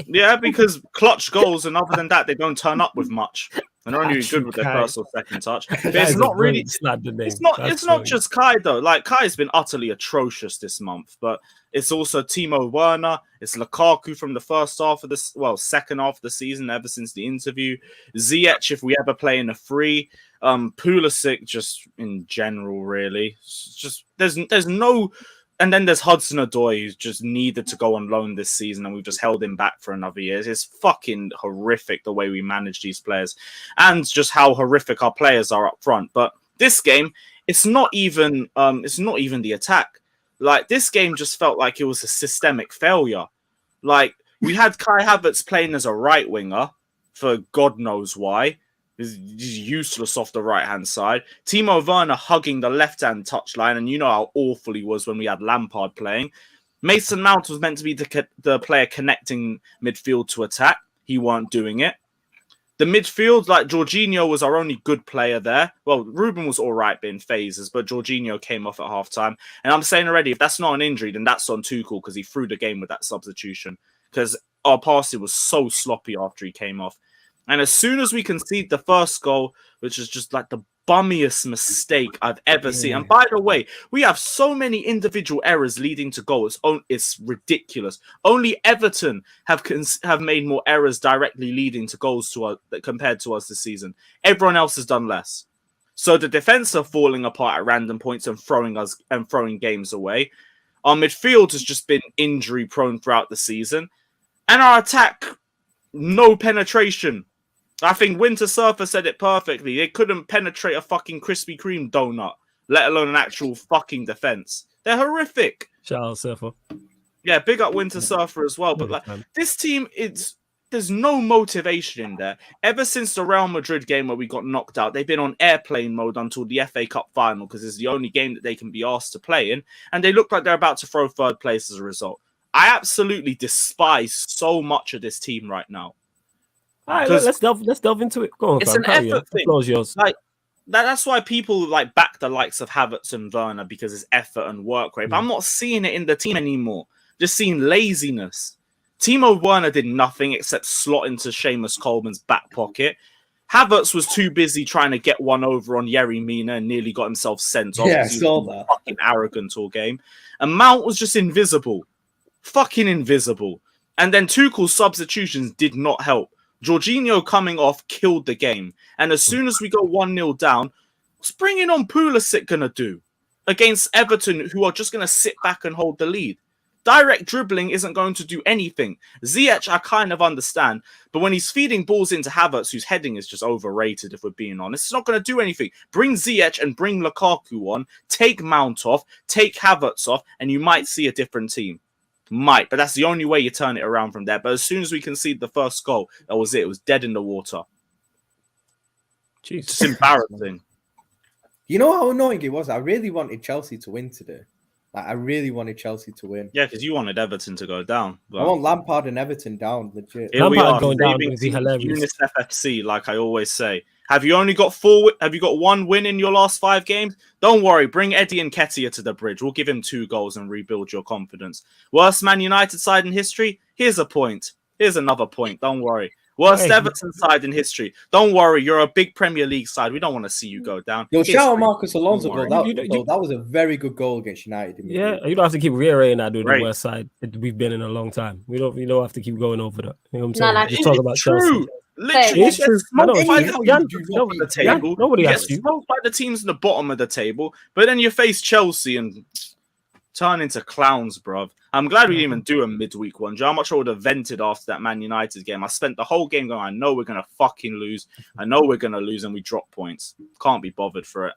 Yeah, because clutch goals, and other than that, they don't turn up with much. And they're only good with their Batshukai. first or second touch. But That it's is a not really. great slander name. It's not. That's It's not funny. just Kai though. Like Kai's been utterly atrocious this month, but it's also Timo Werner. It's Lukaku from the first half of this. Well, second half of the season, ever since the interview. Ziyech, if we ever play in a free. Pulisic, just in general, really. It's just there's no. And then there's Hudson-Odoi, who's just needed to go on loan this season, and we've just held him back for another year. It's fucking horrific the way we manage these players, and just how horrific our players are up front. But this game, it's not even the attack. Like this game just felt like it was a systemic failure. Like we had Kai Havertz playing as a right winger for God knows why. He's useless off the right-hand side. Timo Werner hugging the left-hand touchline, and you know how awful he was when we had Lampard playing. Mason Mount was meant to be the player connecting midfield to attack. He weren't doing it. The midfield, like Jorginho was our only good player there. Well, Ruben was all right in phases, but Jorginho came off at halftime. And I'm saying already, if that's not an injury, then that's on Tuchel because he threw the game with that substitution. Because our passing was so sloppy after he came off. And as soon as we concede the first goal, which is just like the bummiest mistake I've ever seen. And by the way, we have so many individual errors leading to goals. It's ridiculous. Only Everton have made more errors directly leading to goals to us compared to us this season. Everyone else has done less. So the defense are falling apart at random points and throwing games away. Our midfield has just been injury prone throughout the season. And our attack, no penetration. I think Winter Surfer said it perfectly. They couldn't penetrate a fucking Krispy Kreme donut, let alone an actual fucking defense. They're horrific. Shout out Surfer. Yeah, big up Winter Surfer as well. But like this team, there's no motivation in there. Ever since the Real Madrid game where we got knocked out, they've been on airplane mode until the FA Cup final because it's the only game that they can be asked to play in. And they look like they're about to throw third place as a result. I absolutely despise so much of this team right now. All right, let's delve into it. Go on, it's fam. an effort thing. Yours. Like that's why people like back the likes of Havertz and Werner because it's effort and work rate. But I'm not seeing it in the team anymore. Just seeing laziness. Timo Werner did nothing except slot into Seamus Coleman's back pocket. Havertz was too busy trying to get one over on Yerry Mina and nearly got himself sent off. Yeah, I saw that. Fucking arrogant all game. And Mount was just invisible. Fucking invisible. And then Tuchel's substitutions did not help. Jorginho coming off killed the game. And as soon as we go 1-0 down, what's bringing on Pulisic going to do against Everton, who are just going to sit back and hold the lead? Direct dribbling isn't going to do anything. Ziyech, I kind of understand. But when he's feeding balls into Havertz, whose heading is just overrated, if we're being honest, it's not going to do anything. Bring Ziyech and bring Lukaku on. Take Mount off. Take Havertz off. And you might see a different team. Might, but that's the only way you turn it around from there. But as soon as we concede the first goal, that was it. It was dead in the water. Jesus. It's embarrassing. You know how annoying it was? I really wanted Chelsea to win today. Like, I really wanted Chelsea to win. Yeah, because you wanted Everton to go down. I want Lampard and Everton down, legit. Here we are, going down would be saving hilarious. UNICEF FC, like I always say. Have you only got 4? Have you got 1 win in your last 5 games? Don't worry. Bring Eddie and Nketiah to the bridge. We'll give him 2 goals and rebuild your confidence. Worst Man United side in history? Here's a point. Here's another point. Don't worry. Worst Everton side in history? Don't worry. You're a big Premier League side. We don't want to see you go down. Yo, shout out Marcus Alonso. That was a very good goal against United. Yeah, you don't have to keep reiterating that, dude. The worst side we've been in a long time. We don't have to keep going over that. You know what I'm saying? Just talk about Chelsea. Literally, it's true. I know. The table. Nobody asked you. By the teams in the bottom of the table, but then you face Chelsea and turn into clowns, bruv. I'm glad we didn't even do a midweek one. Do you know how much I would have vented after that Man United game? I spent the whole game going, I know we're going to fucking lose. I know we're going to lose, and we drop points. Can't be bothered for it.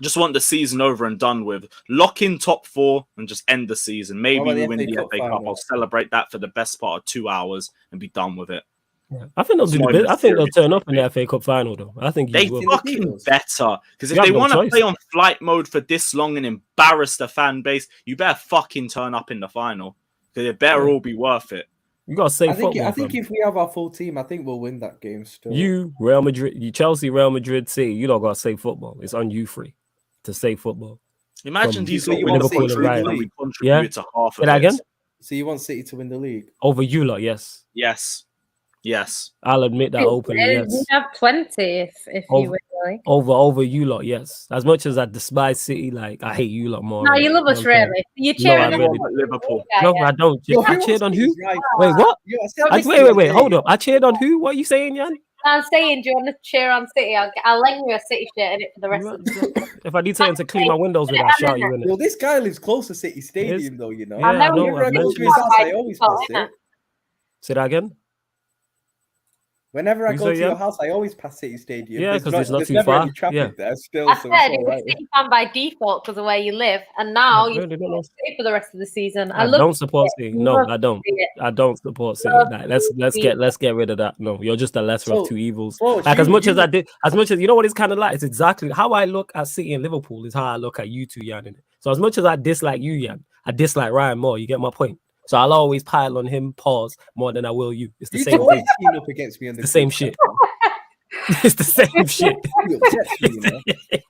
Just want the season over and done with. Lock in top 4 and just end the season. Maybe we win the FA Cup. I'll celebrate that for the best part of 2 hours and be done with it. Yeah. I think they'll do the bit. I think they'll turn up in the FA Cup final, though. I think they fucking better, because if they want to play on flight mode for this long and embarrass the fan base, you better fucking turn up in the final, because it better all be worth it. You gotta say football. I think if we have our full team, I think we'll win that game still. You, Real Madrid, you Chelsea, Real Madrid, City. You don't gotta say football. It's on you free to say football. Imagine these Liverpool and Ryan. Yeah, to half of it again. So you want City to win the league over you lot? Yes. Yes. I'll admit that openly. Yes. We have plenty if you win the league. Over you lot. Yes. As much as I despise City, like I hate you lot more. No, you love us really. You cheer on Liverpool. No, I don't. I cheered on who? Wait, what? Wait. Hold up. I cheered on who? What are you saying, Jan? I'm saying, do you want to cheer on City? I'll lend you a City shirt in it for the rest of the day. If I need something to clean my windows with, I'll shout you in it. Well, this guy lives close to City Stadium, though, you know. Yeah, I know. I always pass it. Say that again. Whenever I You go say, to yeah? your house, I always pass City Stadium. Yeah, because it's not there's too never far. any traffic Yeah. there still. I So said it's it all was right. City fan by default because of where you live, and now Yeah, you really don't know. support City for the rest of the season. I love don't support it. City. No, Love I don't. it. I don't support City. Love Like, let's City. get rid of that. No, you're just the lesser of So, two evils. Folks, Like as much as you you know what it's kind of like. It's exactly how I look at City and Liverpool is how I look at you two, Yan. Innit? So as much as I dislike you, Yan, I dislike Ryan more. You get my point. So I'll always pile on him, more than I will you. It's the same always thing. team up against me on It's the same group shit. chat. It's the same shit. You upset me, you know.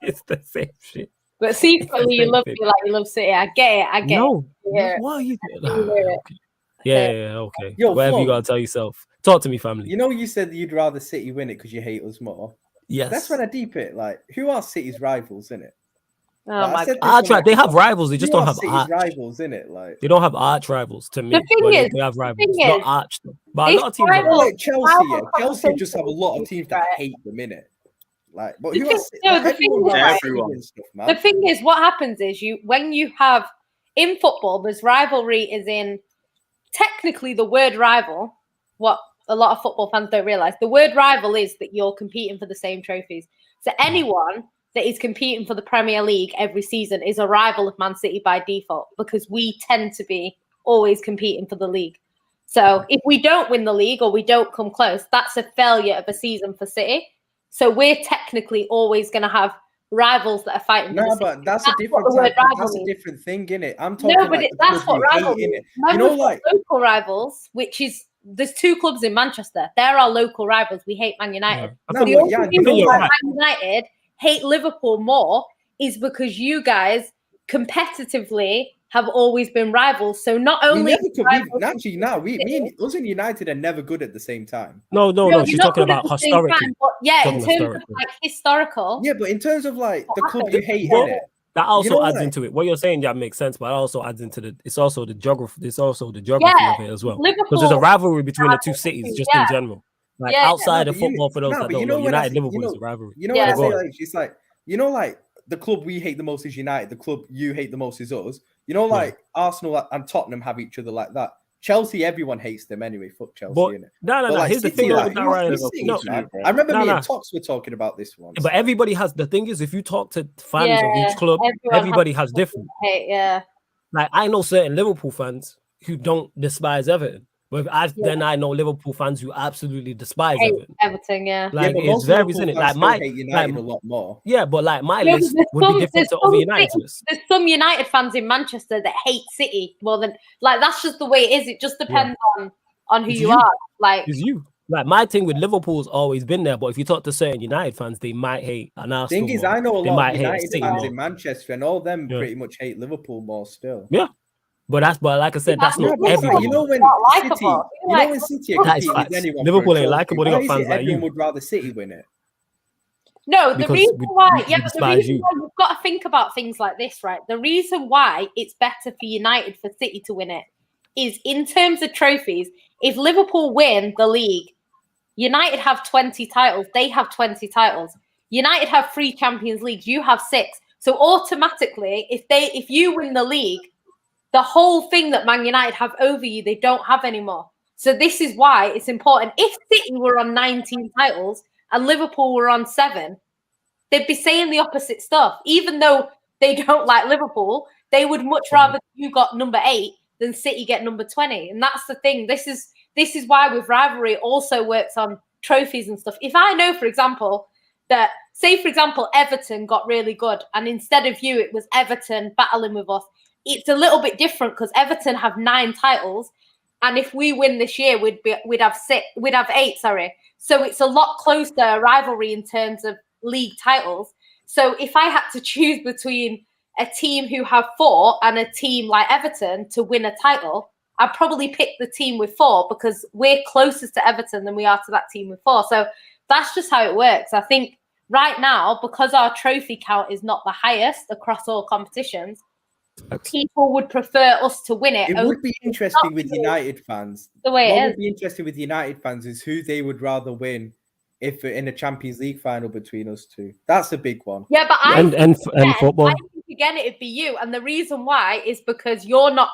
It's the same shit. But secretly, you love me like you love City. I get it. I get No, it. Yeah. what are you doing? You hear it. Okay. Yeah, okay. Yo, Whatever Flo, you gotta tell yourself. Talk to me, family. You know, you said you'd rather City win it because you hate us more. Yes. That's when I deep it. Like, who are City's rivals, innit? Oh Like, my I said God. this on They have rivals. They who just don't are have City's arch. rivals, innit? Like, They don't have arch rivals to me. The thing but is- they have the rivals. thing Not is, arch though. But a this lot of teams have rival- arch. like Chelsea, yeah. rival Chelsea just have a lot of conversation, teams that right? hate them, innit? Like, but The who thing- else? no, Like, the thing everyone is, loves right, City and stuff, man. The thing is, what happens is when you have in football, there's rivalry is in technically the word rival. What a lot of football fans don't realize, the word rival is that you're competing for the same trophies. So anyone that is competing for the Premier League every season is a rival of Man City by default because we tend to be always competing for the league. So if we don't win the league or we don't come close, that's a failure of a season for City. So we're technically always going to have rivals that are fighting. No, for the but that's a what different the word type. rival That's a means. different thing, innit? I'm talking No, but like that's what rival hate, innit? means. Then You know, we've got like local rivals, which is there's two clubs in Manchester. They're our local rivals. We hate Man United. I No, The think but only yeah, reason you know you're why right. Man United hate Liverpool more is because you guys competitively have always been rivals. So not we only never could. rivals- Actually, now me and us and United are never good at the same time. No. you're She's not talking good at about the same historically. time, but yeah, in Talking terms of historically. like historical, Yeah, but in terms of like the club happened? you hate, Well, innit? That also know, adds like- into it. What you're saying, that makes sense, but it also adds into it's also the geography. It's also the geography Yeah, of it as well. Liverpool Because there's a rivalry between the has two cities, Liverpool, just yeah. in general. Like Yeah, outside No, of but you- football, for those no, that but you don't know know, when I United say- Liverpool you know- is a rivalry. You know Yeah. what I Go say? on. Like, it's like, you know, like the club we hate the most is United. The club you hate the most is us. You know, like Arsenal and Tottenham have each other like that. Chelsea, everyone hates them anyway. Fuck Chelsea, But innit? no. But like Here's the City, thing like, with that, who are Ryan. the Cities, No, man? I remember No, me no. and Tox were talking about this once. but everybody has. The thing is, if you talk to fans of Yeah, each club, everybody has different. yeah. Like I know certain Liverpool fans who don't despise Everton, but then I know Liverpool fans who absolutely despise Hate Everton. Everton, yeah. Like but it's most very Liverpool isn't it? fans Like still my hate United like, a lot more. yeah, but like my No, list there's would be some- different there's to other some- United's list. There's some United fans in Manchester that hate City more than like that's just the way it is. It just depends on who It's you you. are. Like It's you. Like my thing with Liverpool's always been there, but if you talk to certain United fans, they might hate an Arsenal. Thing is, more. I know a They lot might of hate United City fans more. in Manchester, and all of them Yeah. pretty much hate Liverpool more still. Yeah, but like I said, that's No, not but it's like, everybody. you know when not City, likeable. you know when City are That is competing with facts. anyone. Liverpool for a ain't trophy, likeable, they why got is fans it like everyone you. would rather City win it? no, the Because reason we why, yeah, but the despise reason you. why you've got to think about things like this, right? The reason why it's better for United for City to win it is in terms of trophies. If Liverpool win the league, United have 20 titles. They have 20 titles. United have 3 Champions Leagues. You have 6. So automatically, if you win the league, the whole thing that Man United have over you, they don't have anymore. So this is why it's important. If City were on 19 titles and Liverpool were on 7, they'd be saying the opposite stuff. Even though they don't like Liverpool, they would much rather you got number 8 than City get number 20. And that's the thing. This is why with rivalry it also works on trophies and stuff. If I know, for example, that say, for example, Everton got really good and instead of you, it was Everton battling with us, it's a little bit different because Everton have 9 titles. And if we win this year, we'd have 8, sorry. So it's a lot closer rivalry in terms of league titles. So if I had to choose between a team who have 4 and a team like Everton to win a title, I'd probably pick the team with 4 because we're closest to Everton than we are to that team with 4. So that's just how it works. I think right now, because our trophy count is not the highest across all competitions, people would prefer us to win it. It would be interesting with United fans. The way what it would is. be interesting with United fans is who they would rather win if in a Champions League final between us two. That's a big one. Yeah, but And football. I think again it'd be you, and the reason why is because you're not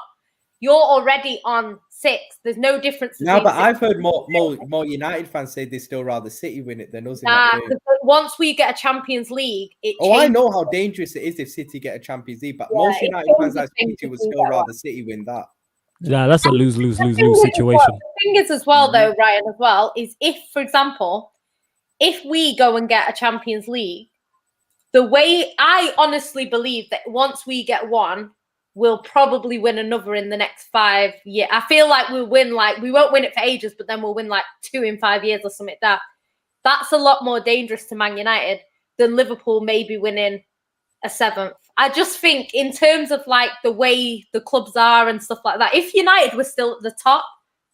you're already on 6. There's no difference. No, but 6 I've heard more United fans say they still rather City win it than us in that game. Once we get a Champions League, it I changes. know how dangerous it is if City get a Champions League, but Yeah, most United fans I speak to would changes still rather City win that. Yeah, that's a lose-lose The situation. thing is as well, though, Ryan, as well, is if, for example, if we go and get a Champions League, the way I honestly believe that once we get one, we'll probably win another in the next 5 years. I feel like we'll win, like, we won't win it for ages, but then we'll win like 2 in 5 years or something like that. That's a lot more dangerous to Man United than Liverpool maybe winning a 7th. I just think in terms of like the way the clubs are and stuff like that, if United was still at the top,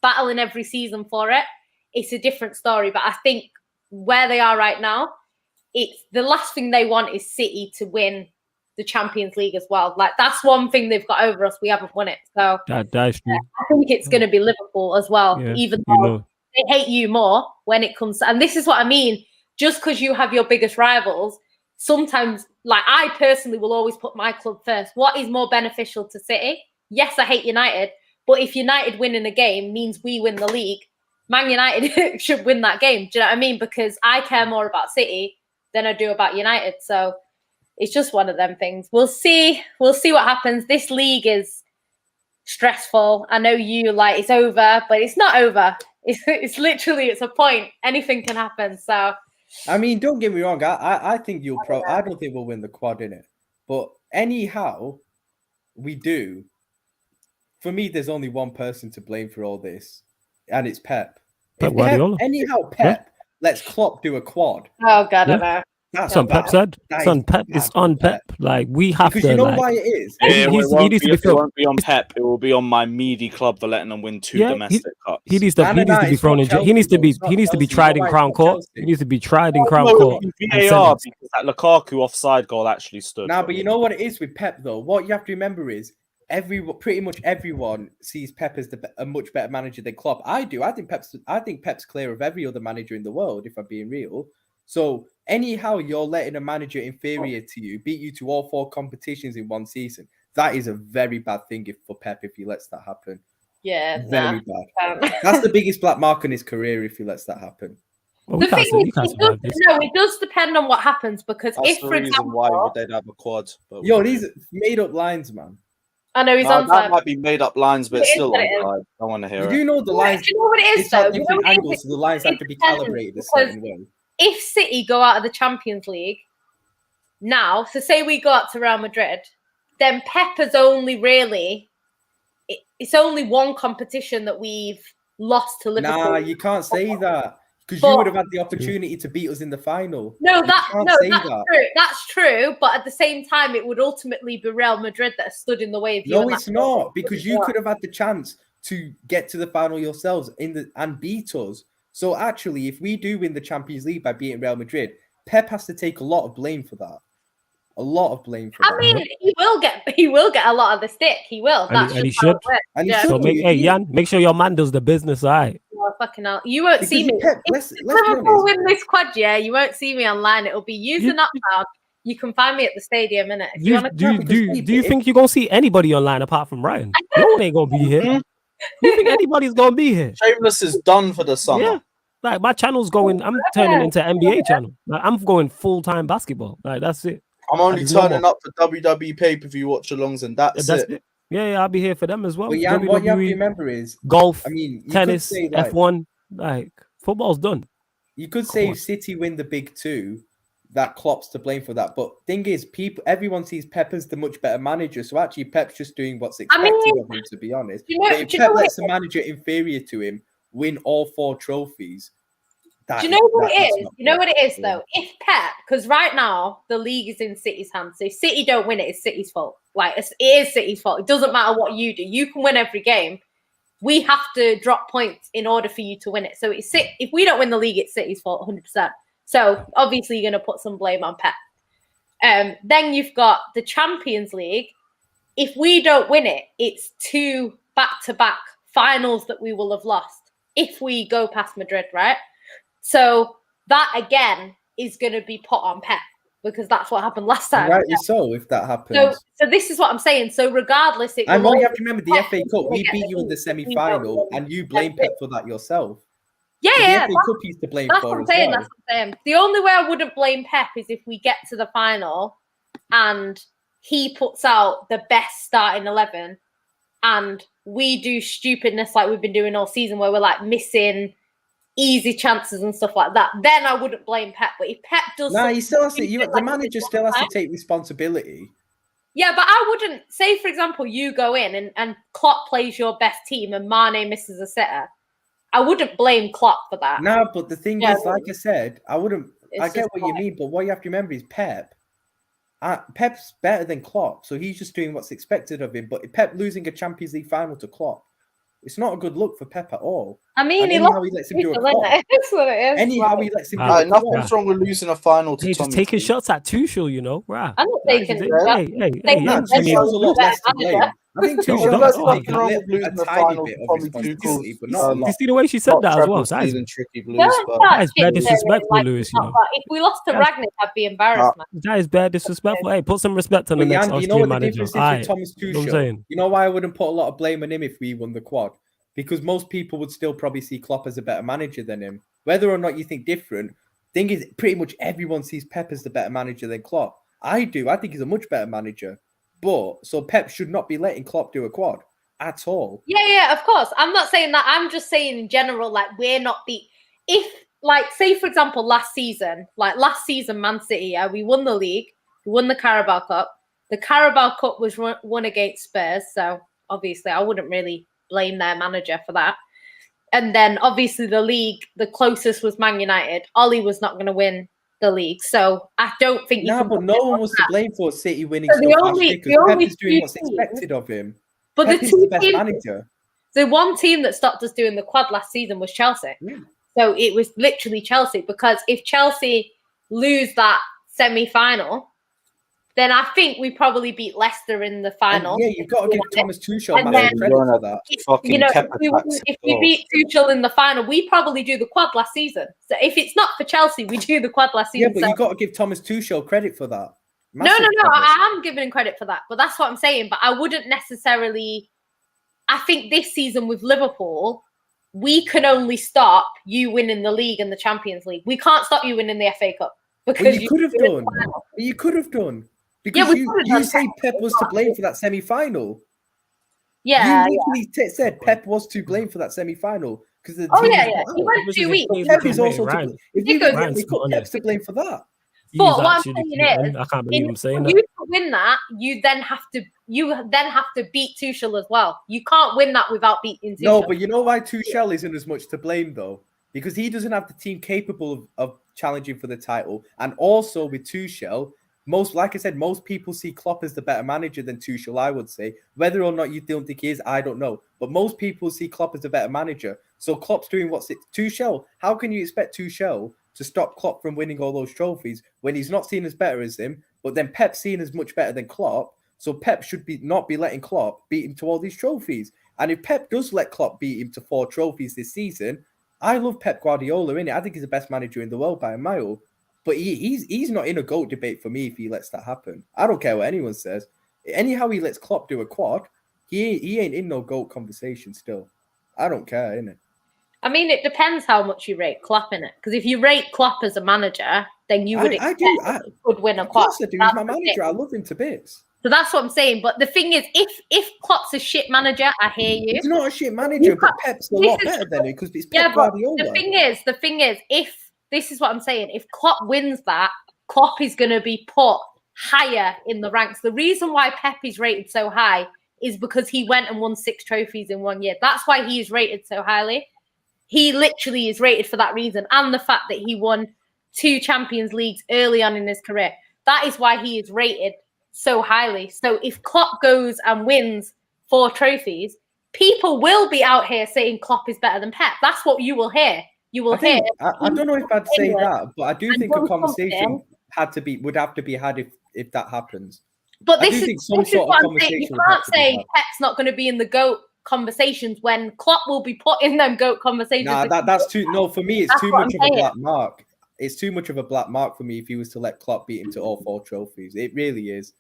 battling every season for it, it's a different story. But I think where they are right now, it's the last thing they want is City to win the Champions League as well. Like that's one thing they've got over us. We haven't won it. So that's true. I think it's going to be Liverpool as well, even though they hate you more when it comes to, and this is what I mean, just because you have your biggest rivals, sometimes, like I personally will always put my club first. What is more beneficial to City? Yes, I hate United, but if United winning a game means we win the league, Man United should win that game. Do you know what I mean? Because I care more about City than I do about United. So it's just one of them things. We'll see. We'll see what happens. This league is stressful. I know you like it's over, but it's not over. It's literally, it's a point. Anything can happen. So I mean, don't get me wrong. I think you'll I don't think we'll win the quad in it. But anyhow, we do. For me, there's only one person to blame for all this, and it's Pep. Pep lets Klopp do a quad. Oh God, I know. That's on Pep said. It's on Pep. Like we have because to. You know like, why it is. It won't be on Pep. It will be on my meaty club for letting them win 2 domestic cups. He needs to be thrown in jail. He needs to be tried in Crown Court. He needs to be tried in Crown Court. VAR because that Lukaku offside goal actually stood. Nah, but you know what it is with Pep though. What you have to remember is pretty much everyone sees Pep as a much better manager than Klopp. I do. I think Pep's clear of every other manager in the world. If I'm being real. So anyhow, you're letting a manager inferior to you beat you to all 4 competitions in one season. That is a very bad thing for Pep if he lets that happen. Yeah, very bad. That's the biggest black mark in his career if he lets that happen. Well, the thing is, it does depend on what happens because that's if, for example, why would they have a quad? But these made up lines, man. I know he's on that might be made up lines, but it's still onside. I want to hear it. You do know the lines. Do you know what it is though? Different angles, so the lines have to be calibrated a certain way. If City go out of the Champions League now, so say we go out to Real Madrid, then Pep has only really, it's only one competition that we've lost to Liverpool. Nah, you can't say that because you would have had the opportunity to beat us in the final. That's true. That's true, but at the same time, it would ultimately be Real Madrid that stood in the way of you. No, it's not because you could have had the chance to get to the final yourselves and beat us. So actually, if we do win the Champions League by beating Real Madrid, Pep has to take a lot of blame for that. A lot of blame for that. I mean, he will get a lot of the stick. He will. And he should. So make sure your man does the business right. Oh, fucking hell. You won't see me. If Liverpool win this quad, you won't see me online. It'll be using up now. You can find me at the stadium, innit? Do you think you're gonna see anybody online apart from Ryan? No one ain't gonna be here. You think anybody's gonna be here? Shameless is done for the summer. Yeah. Like my channel's going, I'm turning into NBA channel. Like I'm going full-time basketball. Like that's it. I'm only turning up for WWE pay-per-view watch-alongs and that's it. Yeah, I'll be here for them as well. But yeah, what you have to remember is golf, I mean, tennis, F1, like football's done. You could say if City win the big 2, that Klopp's to blame for that. But thing is, everyone sees Pep as the much better manager. So actually, Pep's just doing what's expected of him, to be honest. But if Pep lets a manager inferior to him win all 4 trophies, do you know what it is? You know what it is, though? If Pep, because right now, the league is in City's hands. So if City don't win it, it's City's fault. Like, it is City's fault. It doesn't matter what you do. You can win every game. We have to drop points in order for you to win it. So if we don't win the league, it's City's fault, 100%. So obviously, you're going to put some blame on Pep. Then you've got the Champions League. If we don't win it, it's 2 back-to-back finals that we will have lost if we go past Madrid, right? So that, again, is going to be put on Pep. because that's what happened last time. Rightly so, if that happens. So this is what I'm saying. So regardless, I know you have to remember the FA Cup. We beat you in the semi-final, and you blame Pep for that yourself. Yeah, so yeah. The FA Cup he's to blame that's for what I'm as saying. well. That's what I'm saying. The only way I wouldn't blame Pep is if we get to the final and he puts out the best starting 11, and we do stupidness like we've been doing all season, where we're like missing easy chances and stuff like that. Then I wouldn't blame Pep. But if Pep does, he still has to. The manager still has to take responsibility. Yeah, but I wouldn't say, for example, you go in and Klopp plays your best team and Mane misses a sitter. I wouldn't blame Klopp for that. No, but the thing is, like I said, I wouldn't. I get what you mean, but what you have to remember is Pep. Pep's better than Klopp, so he's just doing what's expected of him. But Pep losing a Champions League final to Klopp, it's not a good look for Pep at all. I mean, he lets him do a quad. That's what it is. Anyhow, he lets him do a quad. Nothing's wrong with losing a final to He's just taking shots at Tuchel, you know. Right. I'm not taking Tuchel's a lot less to blame. I think Tuchel there's has nothing wrong with losing the final bit to of Tommy responsibility, but Tuchel. not. You see the way she said that as well. That is tricky blues, that is bad disrespectful, Lewis. You know. If we lost to Ragnick, I'd be embarrassed, man. That is bad disrespectful. Hey, put some respect on the next You know Austrian what the manager. difference is with Thomas Tuchel? You know why I wouldn't put a lot of blame on him if we won the quad? Because most people would still probably see Klopp as a better manager than him. Whether or not you think different, thing is, pretty much everyone sees Pep as the better manager than Klopp. I do. I think he's a much better manager. But so Pep should not be letting Klopp do a quad at all. Yeah, of course. I'm not saying that. I'm just saying in general, like, we're not the... If, like, say, for example, last season, Man City, we won the league, we won the Carabao Cup. The Carabao Cup was won against Spurs, so obviously I wouldn't really blame their manager for that. And then obviously the league, the closest was Man United. Ollie was not going to win the league, so I don't think. But no one was to blame for City winning. So Pep is doing what's expected of him. But Pep is the best manager. The one team that stopped us doing the quad last season was Chelsea. Yeah. So it was literally Chelsea, because if Chelsea lose that semi-final, then I think we probably beat Leicester in the final. And you've got to give Thomas Tuchel massive credit for that. If we beat Tuchel in the final, we probably do the quad last season. So if it's not for Chelsea, we do the quad last season. Yeah, but you've got to give Thomas Tuchel credit for that. No, I am giving him credit for that. But that's what I'm saying. But I wouldn't necessarily... I think this season with Liverpool, we can only stop you winning the league and the Champions League. We can't stop you winning the FA Cup. Because you could have done. You could have done. Because you say Pep was to blame for that semi-final. Yeah. You literally said Pep was to blame for that semi-final. Because the He went 2 weeks. Pep is also to blame. If Pep's to blame for that. But what I'm saying is, I can't believe I'm saying that. You to win that, you then have to beat Tuchel as well. You can't win that without beating Tuchel. No, but you know why Tuchel isn't as much to blame though? Because he doesn't have the team capable of challenging for the title. And also with Tuchel, most people see Klopp as the better manager than Tuchel, I would say. Whether or not you don't think he is, I don't know. But most people see Klopp as the better manager. So Klopp's doing what's it. Tuchel, how can you expect Tuchel to stop Klopp from winning all those trophies when he's not seen as better as him, but then Pep's seen as much better than Klopp? So Pep should not be letting Klopp beat him to all these trophies. And if Pep does let Klopp beat him to 4 trophies this season, I love Pep Guardiola, innit? I think he's the best manager in the world by a mile. But he's not in a GOAT debate for me if he lets that happen. I don't care what anyone says. Anyhow he lets Klopp do a quad, he ain't in no GOAT conversation still. I don't care, innit? I mean, it depends how much you rate Klopp in it. Because if you rate Klopp as a manager, then you would expect he could win a quad. Of course I do. He's my manager. I love him to bits. So that's what I'm saying. But the thing is, if Klopp's a shit manager, I hear you. He's not a shit manager, but Pep's a lot better than him because it's Pep Guardiola. The thing is, if this is what I'm saying, if Klopp wins that, Klopp is going to be put higher in the ranks. The reason why Pep is rated so high is because he went and won 6 trophies in 1 year. That's why he is rated so highly. He literally is rated for that reason. And the fact that he won 2 Champions Leagues early on in his career. That is why he is rated so highly. So if Klopp goes and wins 4 trophies, people will be out here saying Klopp is better than Pep. That's what you will hear. You will hear. I don't know if I'd say that, but I do think a conversation would have to be had if that happens. But this is what I'm saying. You can't say Pep's not going to be in the GOAT conversations when Klopp will be put in them GOAT conversations. Nah, that's too. No, for me, it's too much of a black mark. it's too much of a black mark for me if he was to let Klopp beat him to all 4 trophies. It really is.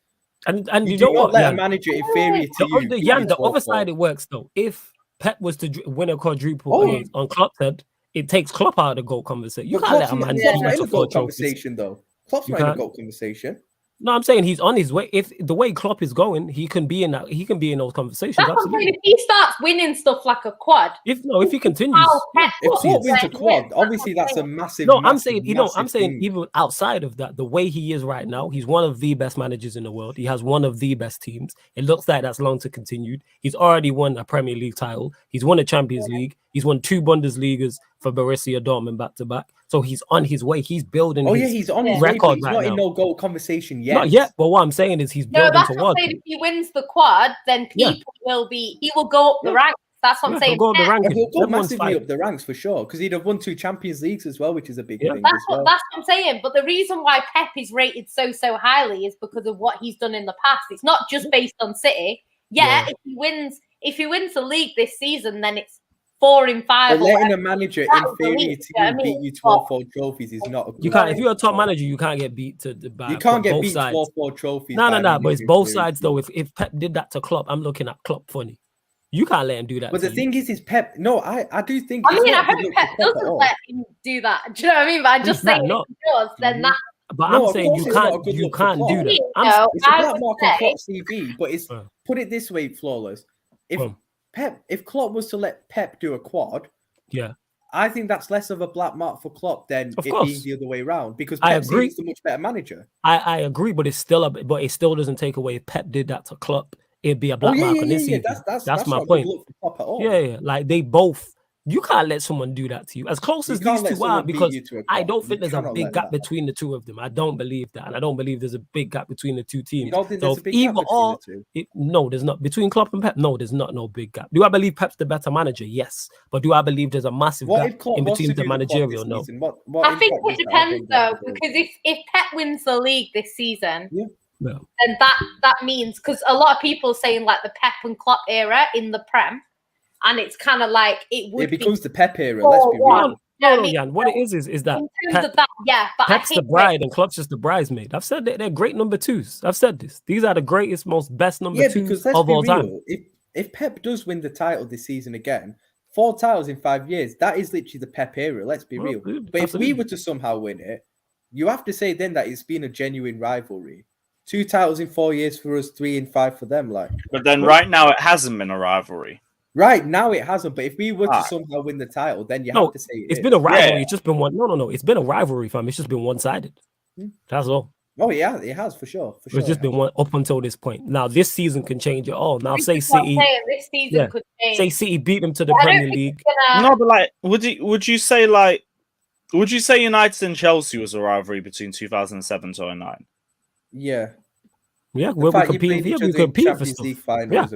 And you you do know not what? let a manager inferior to you. The other side it works though. If Pep was to win a quadruple on Klopp's head, it takes Klopp out of the GOAT conversation. You can't let a man Klopp's not in to the 4 GOAT conversation though. Klopp's not in the GOAT conversation. No, I'm saying he's on his way. If the way Klopp is going, he can be in that. He can be in those conversations. That's Absolutely. if he starts winning stuff like a quad. If he continues, if Klopp wins a quad, obviously that's a massive. No, massive, I'm saying I'm saying thing. even outside of that, the way he is right now, he's one of the best managers in the world. He has one of the best teams. It looks like that's long to continue. He's already won a Premier League title. He's won a Champions League. He's won 2 Bundesligas for Borussia Dortmund back to back. So he's on his way. He's building. He's on his record. He's not in no GOAT conversation yet. Not yet. But what I'm saying is he's building that's towards. What I'm saying. If he wins the quad, then people will be. He will go up the ranks. That's what I'm saying. He'll go up the ranking. He'll go massively up the ranks for sure because he'd have won 2 Champions Leagues as well, which is a big thing. That's what I'm saying. But the reason why Pep is rated so highly is because of what he's done in the past. It's not just based on City. If he wins the league this season, then it's 4 in 5. But letting a manager inferior to you beat you to all 4 trophies is not a good. You can't. If you're a top manager, you can't get beat to the back. You can't get both beat sides. to all 4 trophies. No. But it's both sides though. If Pep did that to Klopp, I'm looking at Klopp funny. You can't let him do that. But the thing is Pep. No, I do think. I mean, I hope Pep doesn't let him do that. Do you know what I mean? But I just say if he does, then that. But I'm saying you can't do that. It's a black mark on Klopp's CV. But it's put it this way, Flawless. If Klopp was to let Pep do a quad, I think that's less of a black mark for Klopp than it being the other way around because Pep is a much better manager. I agree, but it still doesn't take away if Pep did that to Klopp. It'd be a black mark on this season. That's my point. Like they both. You can't let someone do that to you. As close as these 2 are, because I don't think there's a big gap between the 2 of them. I don't believe that, and I don't believe there's a big gap between the 2 teams. You don't think there's a big gap between the 2? No, there's not. Between Klopp and Pep, no, there's no big gap. Do I believe Pep's the better manager? Yes, but do I believe there's a massive gap in between the managerial? No. I think it depends though, because if Pep wins the league this season. Yeah. And that means because a lot of people saying like the Pep and Klopp era in the Prem, and it's kind of like it becomes the Pep era. Let's be real. No, Jan. What it is that in terms of that, but Pep's the bride and Klopp's just the bridesmaid. I've said that they're great number 2s. I've said this. These are the greatest, most best number 2s of all time. If Pep does win the title this season again, 4 titles in 5 years, that is literally the Pep era. Let's be real. Dude, but if we were to somehow win it, you have to say then that it's been a genuine rivalry. 2 titles in 4 years for us, 3 in 5 for them. But then right now it hasn't been a rivalry. Right now it hasn't. But if we were to somehow win the title, then you have to say it's been a rivalry. Yeah. It's just been one. No. It's been a rivalry, fam. It's just been one-sided. That's all. Oh yeah, it has for sure. It's just been one up until this point. Now this season can change it all. Now say City. This season could change. Say City beat them to the Premier League. No, but like, would you say United and Chelsea was a rivalry between 2007 to 2009? Yeah. Yeah, we're competing. Yeah, we compete for stuff. Yeah.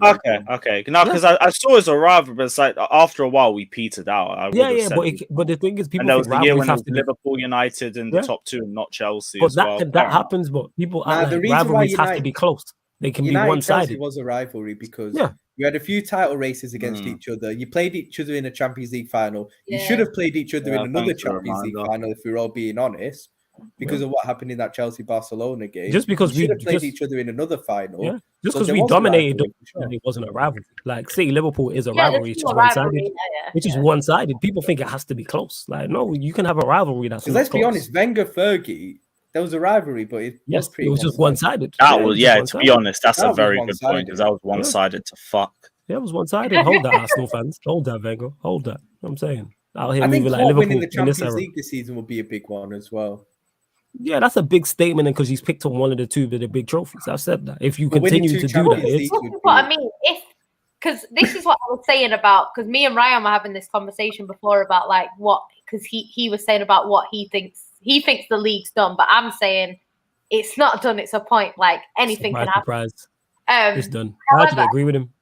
Okay. No, because I saw it as a rivalry, but it's like after a while we petered out. But the thing is, people. And there was the year when it was Liverpool, United in the top 2, and not Chelsea. But that happens. But people rivalries have to be close. They can be one-sided. Chelsea was a rivalry because you had a few title races against each other. You played each other in a Champions League final. You should have played each other in another Champions League final, if we're all being honest. Because of what happened in that Chelsea-Barcelona game. Just because we should have played each other in another final. Yeah. Just because we dominated them, it wasn't a rivalry. Like, City Liverpool is a rivalry. It's just one-sided. It's just one-sided. People think it has to be close. Like, no, you can have a rivalry that's let's be honest, Wenger-Fergie, there was a rivalry, but it was just one-sided. To be honest, that's a very good point, because that was one-sided to fuck. Yeah, it was one-sided. Hold that, Arsenal fans. Hold that, Wenger. Hold that. I'm saying. I think Klopp winning the Champions League this season will be a big one as well. Yeah, that's a big statement, and because he's picked on one of the 2 of the big trophies. I've said that. If you continue to do that, this is what I mean. Because this is what I was saying about, because me and Ryan were having this conversation before about like what, because he was saying about what he thinks the league's done, but I'm saying it's not done. It's a point. Like anything can happen. It's done. I actually agree with him.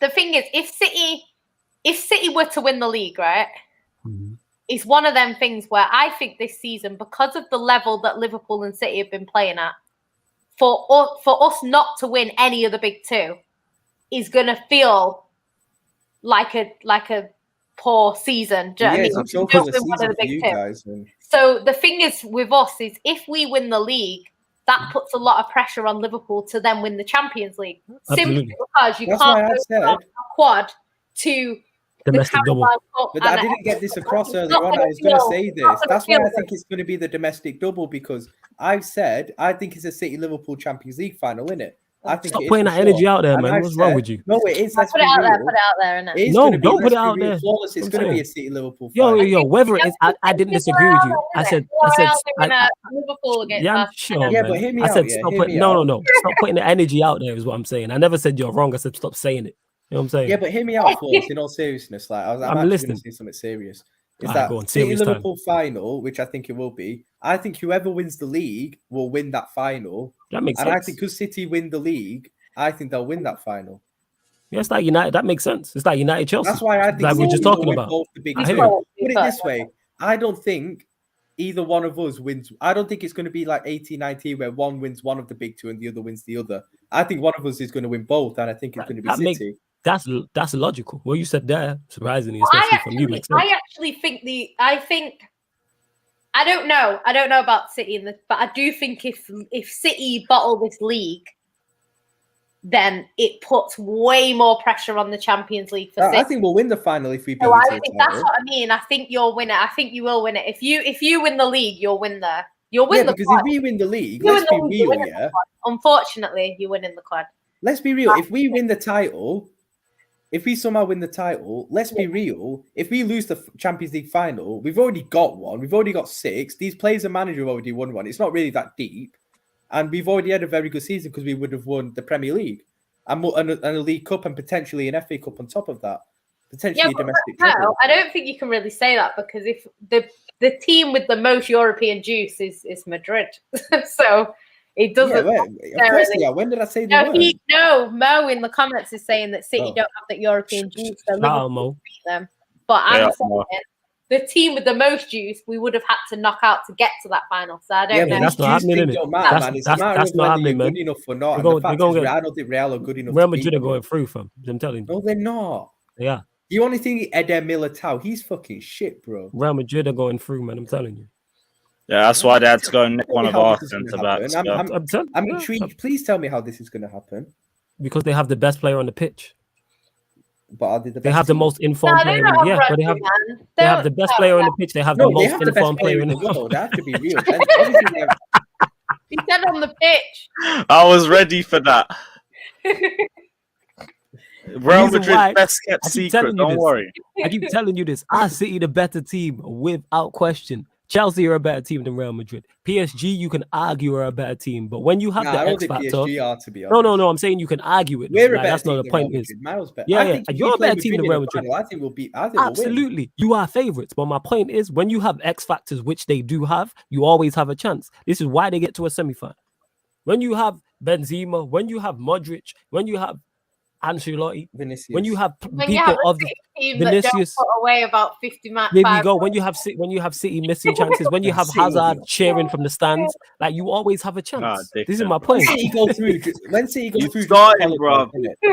The thing is, if City were to win the league, right? Mm-hmm. It's one of them things where I think this season, because of the level that Liverpool and City have been playing at, for us not to win any of the big 2 is going to feel like a poor season. Do you know what I mean? It's a We've joke of the been one of season the for big you two. guys. And So the thing is with us is if we win the league, that puts a lot of pressure on Liverpool to then win the Champions League. Absolutely. Simply because you That's can't why I go said- from a quad to Domestic the double. Carabao Cup. But and I didn't get this across it's earlier not on. I gonna was going to feel- say it's not this. gonna That's why feel I think good. it's going to be the domestic double because I've said I think it's a City Liverpool Champions League final, innit? I think Stop it is putting for that energy sure. out there, And man. I've What's wrong said- with you? No, it is. Let's Put be it out there, real. put it out there, innit? It is No, going to be. don't put Let's it be out real. there. Flawless. It's I'm going to be saying. a City Liverpool Yo, final. yo, whether it's, I didn't disagree with you. I said, Liverpool against yeah, us. sure, Yeah, man. but hear me I said, out, yeah, stop hear putting, me no, out. no, no. Stop putting the energy out there is what I'm saying. I never said you're wrong. I said, stop saying it. You know what I'm saying? Yeah, but hear me out, Flawless. In all seriousness, like I'm I'm actually listening. going to say something serious. Is Alright, that go on, City serious time. Liverpool final, which I think it will be? I think whoever wins the league will win that final, That makes and I sense. think because City win the league, I think they'll win that final. Yeah, it's like United. That makes sense. It's like United Chelsea. That's why I think like we're City just will talking win about. both the big I two. hear you. Put it this way, I don't think either one of us wins. I don't think it's going to be like 18-19 where one wins one of the big two and the other wins the other. I think one of us is going to win both, and I think it's going to be That makes- City. That's logical. What you said there, surprisingly, especially from you, makes sense. I actually think I don't know about City but I do think if City bottle this league, then it puts way more pressure on the Champions League for City. I think we'll win the final if we beat So I the think that's title. what I mean. I think you'll win it. I think you will win it. If you win the league, you'll win there. You'll win Yeah, the because quad. if we win the league, You let's win be the league, you real, win the yeah. Unfortunately, you win in the quad. Let's be real. If we win the title, if we somehow win the title, let's be real. If we lose the Champions League final, we've already got one. We've already got 6. These players and manager have already won one. It's not really that deep. And we've already had a very good season because we would have won the Premier League and a League Cup and potentially an FA Cup on top of that. Potentially a domestic no, treble. I don't think you can really say that because if the team with the most European juice is Madrid, so it doesn't. Of course they are. When did I say they weren't? Mo in the comments is saying that City don't have that European juice, so Liverpool Mo. beat them. But I'm saying the team with the most juice, we would have had to knock out to get to that final. So I don't know. That's not happening, innit? Don't matter, man. It's a matter of whether you're good enough or not. And the fact is, I don't think Real are good enough. Real Madrid are going through, fam. I'm telling you. No, they're not. Yeah. The only thing, Eder Militao, he's fucking shit, bro. Real Madrid are going through, man. I'm telling you. Yeah, that's why they had to go and nick one of our centre backs. I'm intrigued. Please tell me how this is going to happen. Because they have the best player on the pitch. But are they the best They have the most informed player. Yeah, but they have the best player on the pitch. They have the most informed player in the world. They have to be real. He said on the pitch. I was ready for that. Real Madrid best kept secret. Don't worry. I keep telling you this. I City the better team without question. Chelsea are a better team than Real Madrid. PSG, you can argue are a better team, but when you have the X factor, PSG are, to be honest. no, I'm saying you can argue it. We're a like, better that's team not the point. Is Miles better. Yeah, you're a better team than Real Madrid. I think we'll beat. Absolutely, you are favorites. But my point is, when you have X factors, which they do have, you always have a chance. This is why they get to a semi-final. When you have Benzema, when you have Modric, when you have Ancelotti, Vinicius. when you have When people you have of the Vinicius, put away about 50 matches. There we go. When you have City missing chances, when you have Hazard cheering from the stands, like you always have a chance. This is my point. When City go through, starting, bro.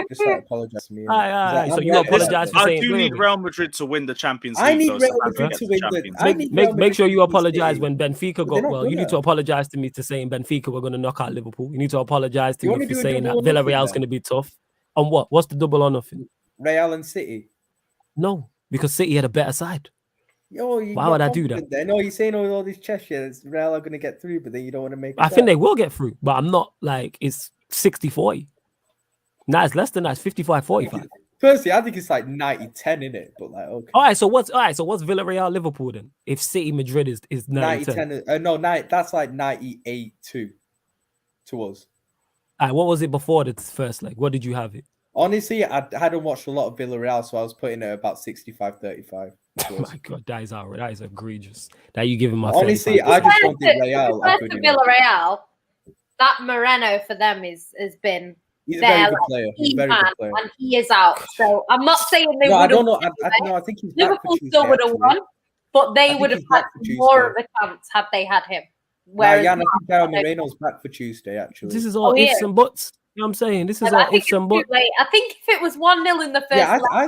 Just start apologize to me. So you apologize for saying I do need Real Madrid to win the Champions League. I need Real Madrid to win. Make sure you apologize when Benfica go. Well, you need to apologize to me to saying Benfica we're going to knock out Liverpool. You need to apologize to me for saying that Villarreal is going to be tough. On what? What's the double or nothing? Real and City. No, because City had a better side. Why would I do that? No, you're saying all these Cheshires, Real are going to get through, but then you don't want to make it. I think they will get through, but I'm not like it's 60-40. Nah, it's less than that. It's 55-45. Personally, I think it's like 90-10 in it, but like okay. All right, so what's Villarreal Liverpool then? If City Madrid is 90-10. No, that's like 98-2 to us. All right, what was it before the first leg? What did you have it? Honestly, I hadn't watched a lot of Villarreal, so I was putting it about 65-35. Oh my god, that is egregious. That you giving my honestly, I just want the Real. Villarreal, that Moreno for them has been. He's a very good player. He's a very good player, and he is out. So I'm not saying they would. I don't know. I think he's Liverpool still would have won, but they would have had more of a chance had they had him. Whereas I think Moreno's back for Tuesday. Actually, this is all ifs and buts. know what I'm saying? This is And I our think ifs it's and too buts. late. I think if it was 1-0 in the first, Yeah, leg, I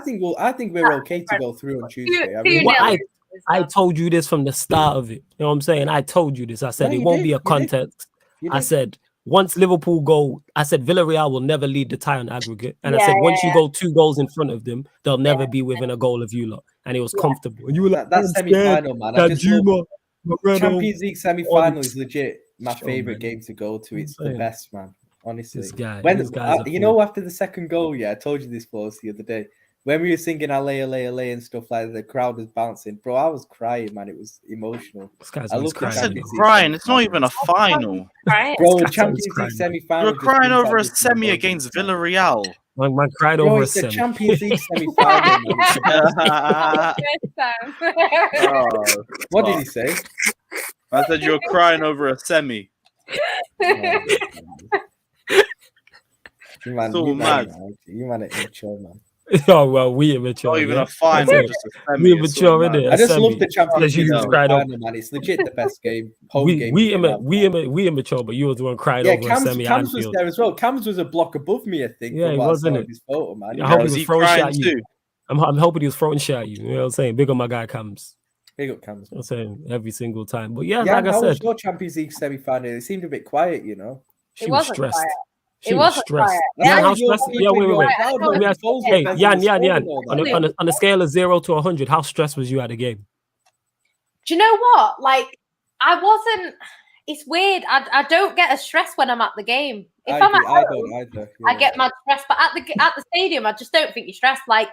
think we're okay to go through on Tuesday. 2-0 I told you this from the start of it. You know what I'm saying? I told you this. I said No, it you won't did. be a You did. contest. You I did. said once Liverpool go, I said Villarreal will never lead the tie on aggregate. And I Yeah, said once yeah, you go 2 goals in front of them, they'll never Yeah. be within a goal of you lot. And it was Yeah. comfortable. And you were like, that I'm scared. semi-final, man. I just love Danjuma, Moreno. Champions League semi-final is legit my Show, favorite man. game to go to. It's the saying. best, man. Honestly, This guy, when these guys are you full. know, after the second goal, yeah, I told you this was the other day when we were singing "Alley, and stuff like that. The crowd was bouncing, bro. I was crying, man. It was emotional. This guy's I always love the I crying. said Champions League crying. It's not semi-final. even a final. Right. Bro, This guy's Champions always League crying, man. semi-final. You're crying just over a brings out semi this against emotion, man. Villarreal. Man cried Bro, over a it's the semi. Champions League semi-final, man. It's the best. First time. Oh, What did he say? I said you're crying over a semi. You man, So you mad. man, you man are immature, man. Oh well, we immature. Not even yeah? a final, That's it. just a semi. We It's immature, so mad. innit? I just semi. love the Champions You League was cried final, man. It's legit the best game. Home game. we immature, but you was the one crying Yeah, over a semi. Cams was Anfield. there as well. Cams was a block above me, I think. Yeah, from he what was, I saw innit? in his photo, man. I hope he Was was he throwing shit crying at you. too? I'm hoping he was throwing shit at you. You know what I'm saying? Big on my guy Cams. Big up Cams. I'm saying every single time. But yeah, Yeah, like I how was said, your Champions League semi-final? It seemed a bit quiet, you know. she It was wasn't stressed. quiet. She It was wasn't stressed. quiet. That's Yeah, how how your stressed? people Yeah, in wait. your Right, crowd I were know. in Folesy Hey, Benzema Yan. scoring and all that. On a scale of 0 to 100, how stressed was you at the game? Do you know what? Like, I wasn't. It's weird. I don't get as stressed when I'm at the game. If I'm at I home, don't either. I yeah. get mad stressed. But at the stadium, I just don't think you're stressed. Like,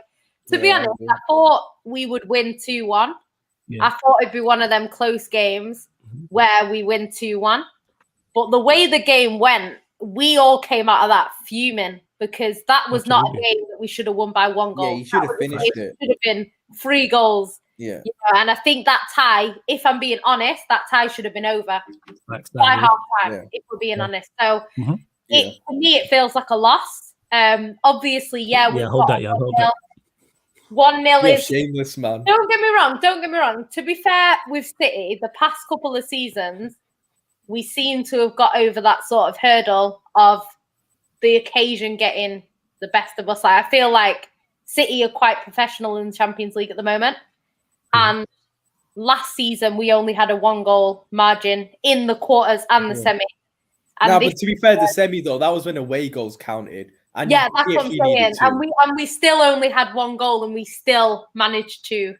to be Yeah, I honest, agree. I thought we would win 2-1. Yeah. I thought it'd be one of them close games where we win 2-1. But the way the game went, we all came out of that fuming because that was not a Absolutely. game that we should have won by 1 goal. Yeah, you should have That was a finished game it. should have been 3 goals. Yeah. You know, and I think that tie, if I'm being honest, that tie should have been over by half time, Yeah. if we're being honest. So Mhm. Yeah. for me, it feels like a loss. Obviously, yeah, we've hold got that, yeah, hold that. 1-0 You're is. shameless, man. Don't get me wrong. To be fair, with City, the past couple of seasons, we seem to have got over that sort of hurdle of the occasion getting the best of us. Like, I feel like City are quite professional in the Champions League at the moment. And last season, we only had a 1-goal margin in the quarters and the semi. And But to be fair, the semi though, that was when away goals counted. And yeah, that's what I'm you needed saying. to. And we still only had 1 goal, and we still managed to,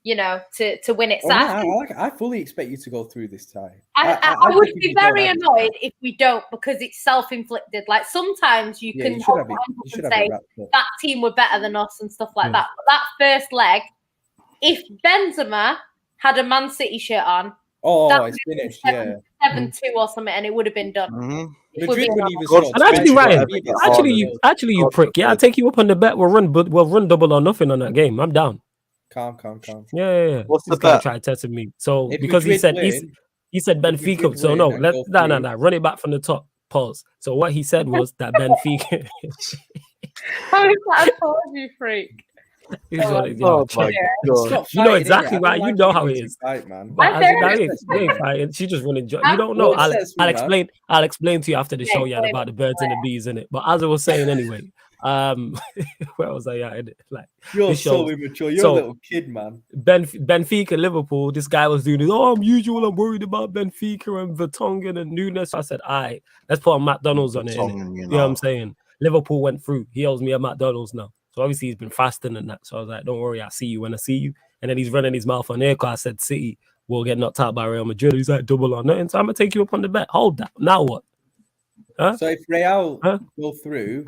you know, to win it. So I fully expect you to go through this tie. I would think be you don't very have it. annoyed if we don't, because it's self-inflicted. Like, sometimes you can You should have it. hold You up should and have say it wrapped up. that team were better than us and stuff like that. But that first leg, if Benzema had a Man City shirt on, Oh, that it's would have finished. been 7-2 or something, and it would have been done. Mhm. If we're Madrid being wouldn't honest. even God, score. And actually, Ryan, actually, you prick. Yeah, I'll take you up on the bet. We'll run double or nothing on that game. I'm down. Calm. Yeah. What's This the guy bet? tried testing me. So If because Madrid he said if Benfica. Madrid So win no, and let go no. through- Run it back from the top. Pause. So what he said was that Benfica. How is that a pause, you freak? He's like, Oh yo, my Stop god! You know fighting, exactly innit? I why. don't You like know when how it you is. fight, man. But I'm as very that is, they ain't fighting. She just running. You don't know. What upsets me, I'll man? explain. I'll explain to you after the Yeah, show. Yeah, explain about it. the birds and the bees in it. But as I was saying anyway, where was I at? Like You're this so shows- immature. You're so- a little kid, man. Benfica, Liverpool. This guy was doing this. Oh, I'm usual. I'm worried about Benfica and Vertonghen and Nunes. I said, "Aye, let's put a McDonald's on it." Vertonghen, You know what I'm saying? Liverpool went through. He owes me a McDonald's now. So obviously he's been fasting and that. So I was like, "Don't worry, I'll see you when I see you." And then he's running his mouth on air because I said City will get knocked out by Real Madrid. He's like, double or nothing. So I'm gonna take you up on the bet. Hold that. Now what? Huh? So if Real Huh? go through,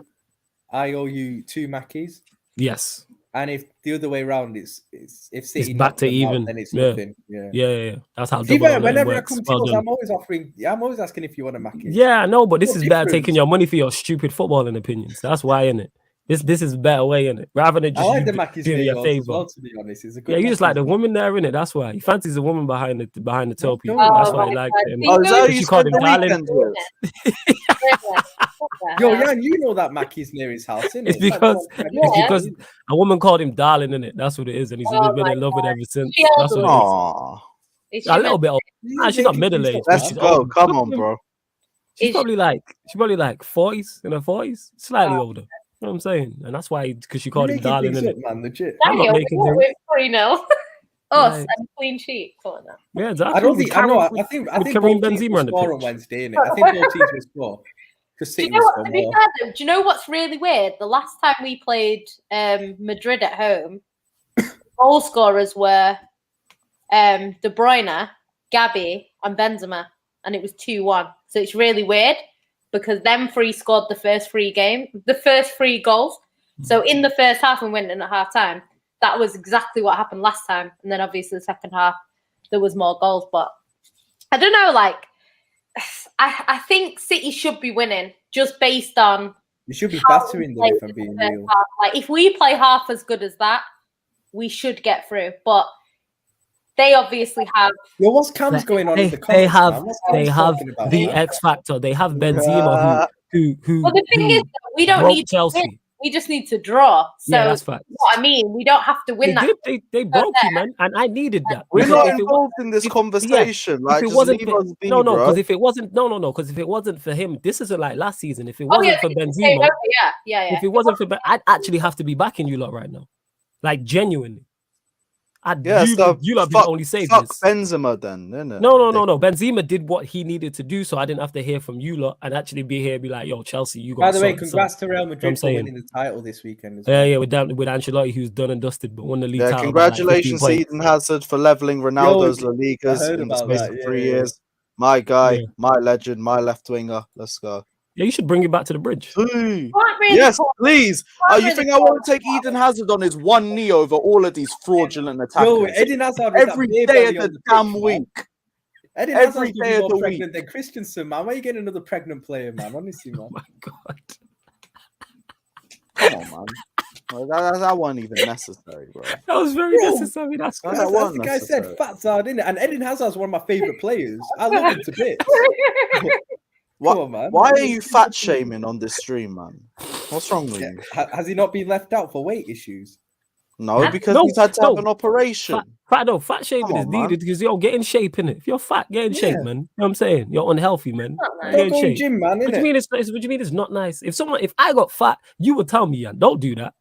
I owe you 2 Mackies. Yes. And if the other way around, it's if City back knock to them out, even. then it's Yeah. nothing. Yeah. Yeah. That's how To be double or fair, nothing whenever I works. come to Well us, done. I'm always offering. Yeah, I'm always asking if you want a Mackie. Yeah, I know, but this No is better difference. taking your money for your stupid footballing opinions. That's why, innit? This is a better way, innit? Rather than I just like you the Mackies doing near your yours favor. as well. To be honest, it's a good. Yeah, you just like the Mackies. woman there, innit? That's why he fancies the woman behind the tail people. don't. That's Oh why he my likes God. him. Oh, is that who She you called spent him the darling. weekend with? Yo, Jan, you know that Mackie's near his house, innit? It's because Yeah. a woman called him darling, innit? That's what it is, and he's Oh been my in love with her God. ever since. She That's what it is. Aww. A little bit old. Nah, she's not middle aged. Let's go. Come on, bro. She's probably like 40s, in her 40s, slightly older. You know what I'm saying? And that's why, because she called him darling. Up, man, legit. I'm not making things. We're 3-0. Us and clean sheet. Yeah, exactly. I don't think. I know. I think Karim Benzema on the score on Wednesday, innit? I think both teams will score. Do you know what? To be fair, though, do you know what's really weird? The last time we played Madrid at home, goal scorers were De Bruyne, Gabby, and Benzema, and it was 2-1. So it's really weird because them three scored the first three goals. So in the first half, we went in at half time. That was exactly what happened last time, and then obviously the second half there was more goals. But I don't know, like. I think City should be winning just based on. You should be battering them if I'm being real. Like if we play half as good as that, we should get through. But they obviously have. Well, what's Cam's going on? They have the X factor. They have Benzema who. Well, the thing is, we don't need Chelsea. To win. We just need to draw. So yeah, that's fact. What I mean, we don't have to win that. They broke you, man, and I needed that. We're not involved in this conversation. Like, if it wasn't because if it wasn't for him, this isn't like last season. If it wasn't for Benzema, if it wasn't for, I'd actually have to be backing you lot right now, like genuinely. You lot only saved this. Benzema then, innit? No. Benzema did what he needed to do, so I didn't have to hear from you lot and actually be here and be like, yo, Chelsea, you got. By the way, congrats to Real Madrid for winning the title this weekend. Yeah, with Ancelotti, who's done and dusted, but won the league title. Congratulations to Eden Hazard for leveling Ronaldo's La Ligas in the space of 3 years. My guy, my legend, my left winger. Let's go. Yeah, you should bring it back to the bridge. Yes, please. You think I won't take Eden Hazard on his one knee over all of these fraudulent attacks? Yo, Eden Hazard every day of the damn week. Eden every day of the week. Than Christensen, man. Why are you getting another pregnant player, man? Honestly, man. Oh my god. Come on, man. That wasn't even necessary, bro. That was very necessary. That's the guy said. Fats hard, innit? And Eden Hazard's one of my favourite players. I love him to bits. Why are you fat shaming on this stream, man? What's wrong with you? Has he not been left out for weight issues? No, because he's had to have an operation. Fat shaming is needed because get in shape, innit? If you're fat, get in shape, man. You know what I'm saying? You're unhealthy, man. Get in shape. Gym, man, what do you mean it's not nice? If I got fat, you would tell me, don't do that.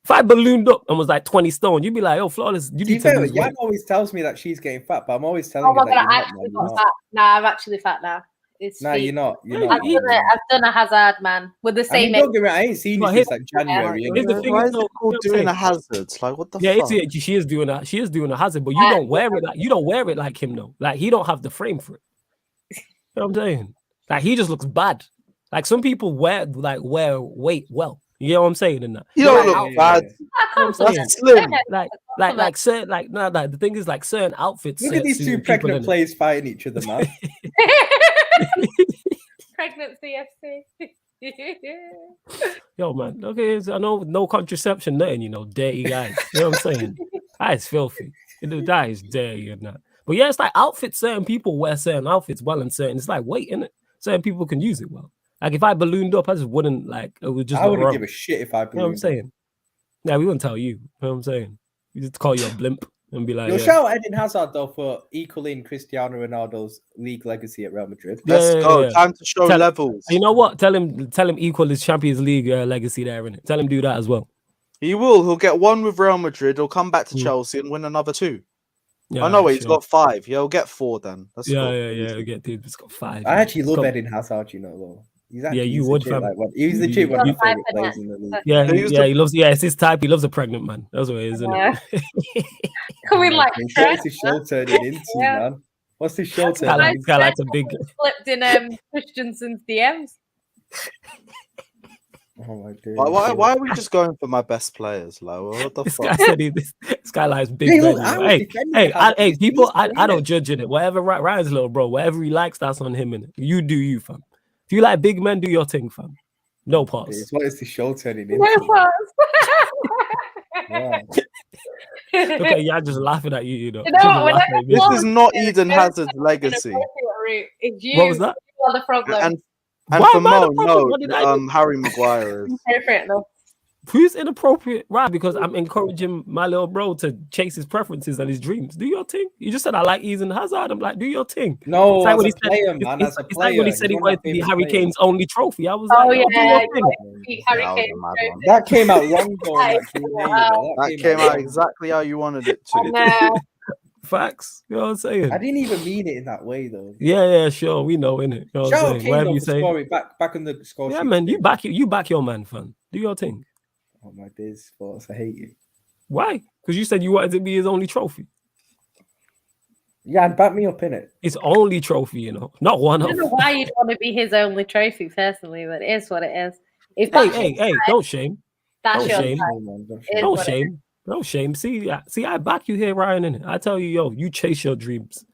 If I ballooned up and was like 20 stone, you'd be like, "Oh, flawless." You need to lose weight. Jan always tells me that she's getting fat, but I'm always telling her that you're not. Nah, I'm actually fat now. You're not. I've done a Hazard, man, with the same. I ain't seen you since like January. Why is it called doing a Hazard? Like what the fuck? She is doing that. She is doing a Hazard, but you don't wear it like like him though. Like he don't have the frame for it. You know what I'm saying? Like he just looks bad. Like some people wear weight well. You know what I'm saying? In that you don't look bad. That's slim. The thing is, like certain outfits. Look at these two pregnant players fighting each other, man. Pregnancy FC. Yo, man. Okay, I know no contraception, nothing. Dirty guys. You know what I'm saying? That is filthy. That is dirty and that. But yeah, it's like outfits. Certain people wear certain outfits well, and certain it's like weight, innit? Certain people can use it well. Like if I ballooned up, I just wouldn't it would just. I wouldn't give a shit if I ballooned. You know what I'm saying? Yeah, we wouldn't tell you. You know what I'm saying? We just call you a blimp and be like. Shout out Eden Hazard though for equaling Cristiano Ronaldo's league legacy at Real Madrid. Let's go. Time to show levels. You know what? Tell him equal his Champions League legacy there, innit? Tell him do that as well. He will. He'll get one with Real Madrid. He'll come back to Chelsea and win another 2. Yeah, he's got 5. He'll get 4 then. He'll get he's got 5. I actually love Eden Hazard, though. You would. He's legit one of my favorite players in the league. Yeah, he loves. Yeah, it's his type. He loves a pregnant man. That's what it is, isn't it? What's his show turning into, man? What's his show turning into? This guy likes a big. Flipped in Christensen's DMs. Oh my god! Why are we just going for my best players, Lo? What the fuck? This guy likes big men. Hey, people! I don't judge in it. Whatever Ryan's little bro, whatever he likes, that's on him. In it, you do you, fam. If you like big men, do your thing, fam. No pause. What is the show turning into? No pause. Yeah. Okay, yeah, just laughing at you. This is not Eden Hazard's legacy. What was that? And for Mo, no, Harry Maguire is. Who's inappropriate? Right, because I'm encouraging my little bro to chase his preferences and his dreams. Do your thing. You just said I like Eden Hazard. I'm like, do your thing. No, it's like as a player, man. As a it's like when he player, said he wanted to be Harry Kane's only trophy. I was Oh like, yo, do yeah, your thing. Harry That was a Kane. mad one. That came out wrong, though. That That is Q&A, wow. That came out exactly how you wanted it to. I know. Facts. You know what I'm saying? I didn't even mean it in that way, though. Yeah, sure. We know, innit? You know what Shout I'm out saying? Kane, Whatever though, you for say. scoring back on the score Yeah, sheet man. today. You back your man, fam. Do your thing. Oh, my days, sports. I hate you. Why? Because you said you wanted to be his only trophy. Yeah, and back me up in it. His only trophy, you know, not one I of. don't know why you'd want to be his only trophy personally, but it is what it is. If Hey, that's hey, don't shame. that's don't your shame. time. It is Don't what it shame. Don't shame. See, I back you here, Ryan, innit? I tell you, yo, you chase your dreams.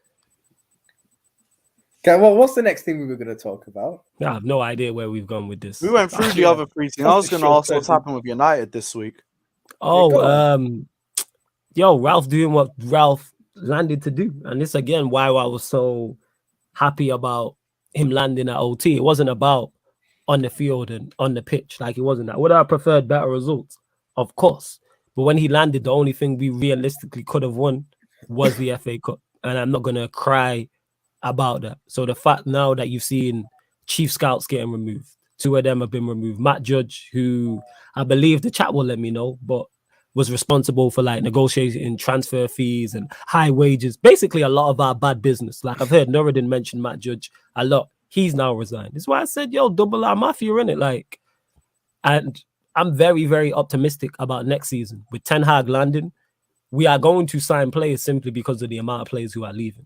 Okay, well, what's the next thing we were going to talk about? I have no idea where we've gone with this. We went through the other three things. I was going to ask what's happened with United this week. Yo, Ralph doing what Ralph landed to do. And this, again, why I was so happy about him landing at OT. It wasn't about on the field and on the pitch. Like, it wasn't that. Would I have preferred better results? Of course. But when he landed, the only thing we realistically could have won was the FA Cup. And I'm not going to cry about that. So the fact now that you've seen chief scouts getting removed, 2 of them have been removed. Matt Judge, who I believe the chat will let me know, but was responsible for like negotiating transfer fees and high wages. Basically, a lot of our bad business. Like I've heard Nuruddin mention Matt Judge a lot. He's now resigned. That's why I said, yo, double our mafia in it. Like, and I'm very, very optimistic about next season. With Ten Hag landing, we are going to sign players simply because of the amount of players who are leaving.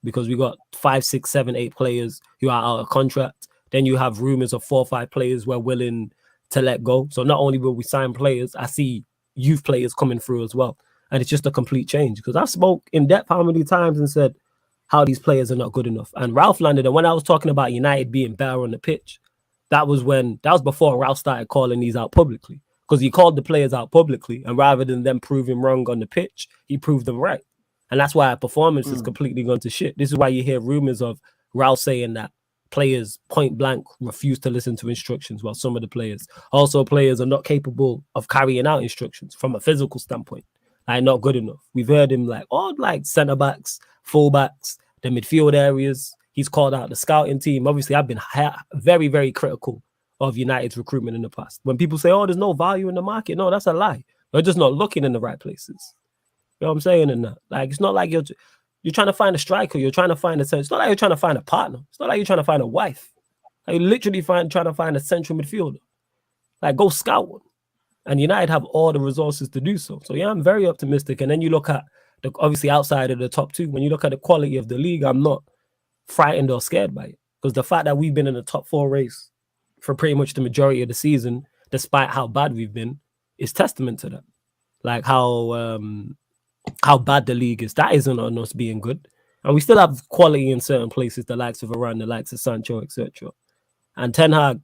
Because we got 5, 6, 7, 8 players who are out of contract. Then you have rumors of 4 or 5 players we're willing to let go. So not only will we sign players, I see youth players coming through as well. And it's just a complete change. Because I've spoke in depth how many times and said how these players are not good enough. And Ralph landed, and when I was talking about United being better on the pitch, that was before Ralph started calling these out publicly. Because he called the players out publicly, and rather than them proving wrong on the pitch, he proved them right. And that's why our performance is completely gone to shit. This is why you hear rumors of Ralph saying that players point blank refuse to listen to instructions, while some of the players are not capable of carrying out instructions from a physical standpoint. Like, not good enough. We've heard him like centre backs, full backs, the midfield areas. He's called out the scouting team. Obviously, I've been very, very critical of United's recruitment in the past. When people say, oh, there's no value in the market, no, that's a lie. They're just not looking in the right places. You know what I'm saying? And like, it's not like you're trying to find a striker. You're trying to find it's not like you're trying to find a partner. It's not like you're trying to find a wife. Like, you're literally trying to find a central midfielder. Like, go scout one. And United have all the resources to do so. So yeah, I'm very optimistic. And then you look at obviously outside of the top 2, when you look at the quality of the league, I'm not frightened or scared by it. Because the fact that we've been in the top 4 race for pretty much the majority of the season, despite how bad we've been, is testament to that. Like how bad the league is. That isn't on us being good. And we still have quality in certain places, the likes of Varane, the likes of Sancho, etc. And Ten Hag,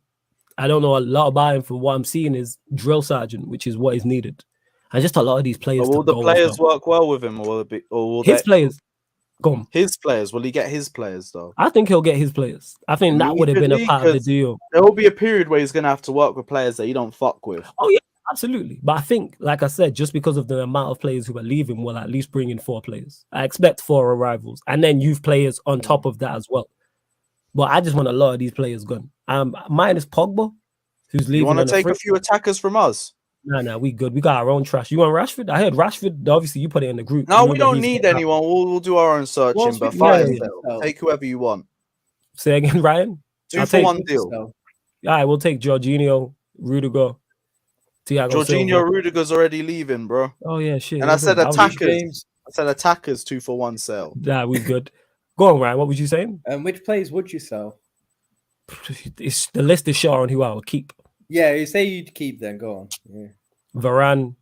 I don't know a lot about him. From what I'm seeing is drill sergeant, which is what is needed. And just a lot of these players. Will the players work well with him, or will it be, or will his players? Go on. His players. Will he get his players though? I think he'll get his players. I think that would have been a part of the deal. There will be a period where he's going to have to work with players that you don't fuck with. Oh yeah, absolutely. But I think, like I said, just because of the amount of players who are leaving, we'll at least bring in 4 players. I expect 4 arrivals, and then youth players on top of that as well. But I just want a lot of these players gone. Minus Pogba, who's leaving. You want to take a few attackers from us? No, we good. We got our own trash. You want Rashford? I heard Rashford. Obviously, you put it in the group. No, we don't need anyone. We'll do our own searching. But fine, take whoever you want. Say again, Ryan. 2 for 1 deal. All right, we'll take Jorginho, Rudiger, Thiago Jorginho, Silva. Rudiger's already leaving, bro. Oh yeah, shit. And I said attackers. I said attackers 2 for 1 sale. Yeah, we good. Go on, Ryan. What was you saying? Which players would you sell? The list is short on who I would keep. Yeah, you say you'd keep, then go on. Yeah. Varane.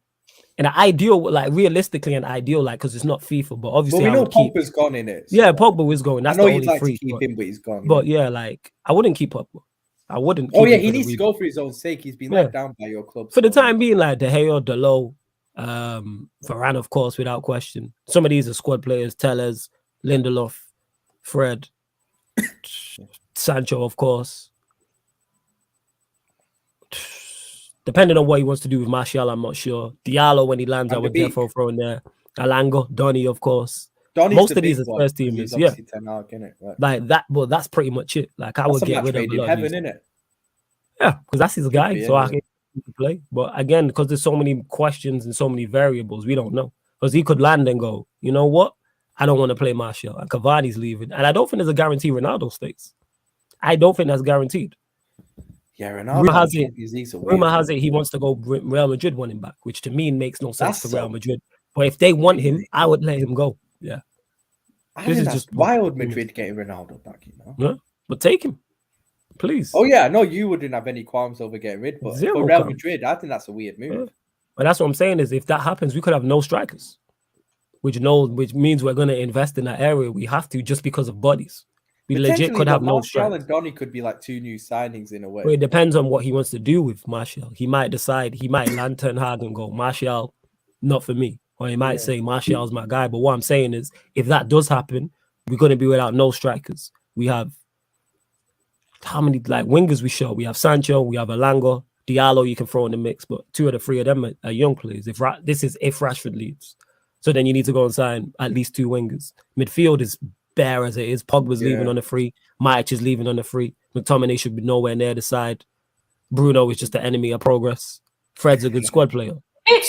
In an ideal, like realistically, an ideal, like because it's not FIFA, but obviously, we know Pogba's gone in it. So. Yeah, Pogba is going. That's I know the you'd only like free, to keep him, but he's gone. But yeah, like I wouldn't keep Pogba. I wouldn't. Oh yeah, he needs to go for his own sake. He's been let down by your club for the time being. Like De Gea, Delo, Varane, of course, without question. Some of these are squad players: Tellers, Lindelof, Fred, Sancho, of course. Depending on what he wants to do with Martial, I'm not sure. Diallo, when he lands, And I would the therefore throw in there. Alango, Donny, of course. Donny's Most the of these big are one, first 'cause teamers, he's yeah. obviously 10 out, innit? Like, Like that, but that's pretty much it. Like I that's would a get match rid of made a in lot of heaven, these. innit? Yeah, because that's his guy, be, so I anyway. can play. But again, because there's so many questions and so many variables, we don't know. Because he could land and go, you know what? I don't want to play Martial. And Cavani's leaving. And I don't think there's a guarantee Ronaldo stays. I don't think that's guaranteed. Yeah, Rumor Ronaldo. has it, He's a rumor weird has one. it he wants to go Real Madrid want him back, which to me makes no sense That's for Real so- Madrid. But if they want him, Really? I would let him go. Yeah. I This think is that's just wild. Madrid getting Ronaldo back, you know. Yeah. But take him, please. Oh yeah, no, you wouldn't have any qualms over getting rid. But Zero for Real qualms. Madrid, I think that's a weird move. Yeah. But that's what I'm saying is if that happens, we could have no strikers, which means we're going to invest in that area. We have to just because of bodies. We legit Potentially, could have no Martial strikers. and Donny could be like two new signings in a way. But it depends on what he wants to do with Martial. He might decide, he might land Ten Hag and go, Martial, not for me. Or he might say, Martial's my guy. But what I'm saying is, if that does happen, we're going to be without no strikers. We have how many like wingers we show? We have Sancho, we have Alango, Diallo you can throw in the mix, but 2 of the 3 of them are young players. If Rashford leaves. So then you need to go and sign at least 2 wingers. Midfield is bare as it is. Pogba's leaving on the free. Matic is leaving on the free. McTominay should be nowhere near the side. Bruno is just the enemy of progress. Fred's a good squad player.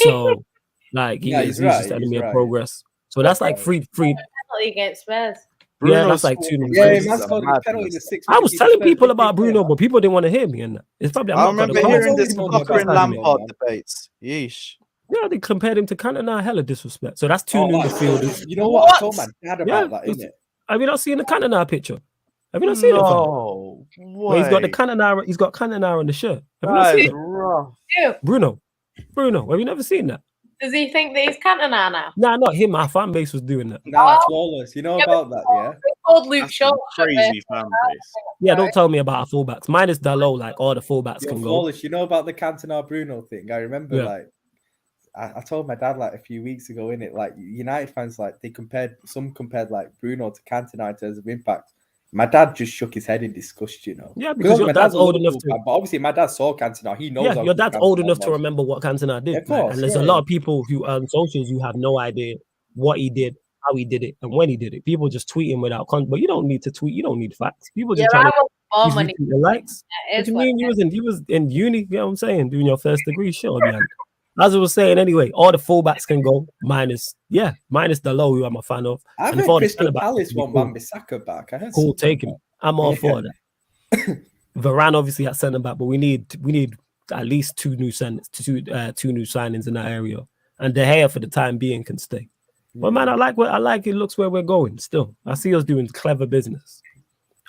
So, like, he's just the enemy of progress. So that's like free. Penalty against Spurs. Yeah, that's like 2 Yeah, minutes. man scored a penalty in the 6th I was minute. telling people about Bruno, but people didn't want to hear me. And it's probably I remember hearing this People Tucker and don't know. Lampard debates. Yeesh. Yeah, they compared him to Cantona. Hella disrespect. So that's 2 new midfielders. You know what? I told my dad about that, innit? Have you not seen the Cantona picture? Have you not seen it? No. Where he's got the Cantona. He's got Cantona on the shirt. Have you not That seen is it? rough. Bruno. Have you never seen that? Does he think that he's Cantona now? Nah, not him. Our fan base was doing that. Nah, flawless. You know about that, yeah? They called Luke That's Shaw. a crazy fan base. Yeah, don't tell me about our fullbacks. Minus Dalot, like all the fullbacks You're can go. flawless. You know about the Cantona Bruno thing? I remember, Yeah. like, I told my dad like a few weeks ago, innit? Like, United fans, like, compared like Bruno to Cantona in terms of impact. My dad just shook his head in disgust, you know. Yeah, because your dad's old enough to. But obviously, my dad saw Cantona. He knows. Yeah, how your good dad's Cantona old enough to was. remember what Cantona did. Yeah, of course, and there's a lot of people who on socials who have no idea what he did, how he did it, and when he did it. People just tweeting without context. But you don't need to tweet. You don't need facts. People just trying to use the likes. What do you mean? You was in uni. You know what I'm saying? Doing your first degree, sure, man. As I was saying, anyway, all the fullbacks can go minus the low who I'm a fan of. I And heard if all the Crystal centre-backs Palace can be want cool. Wan-Bissaka back. I heard Cool, something take him. like I'm all for that. Varane obviously at centre back, but we need at least 2 new signings in that area. And De Gea for the time being can stay. But man, I like it looks where we're going still. I see us doing clever business.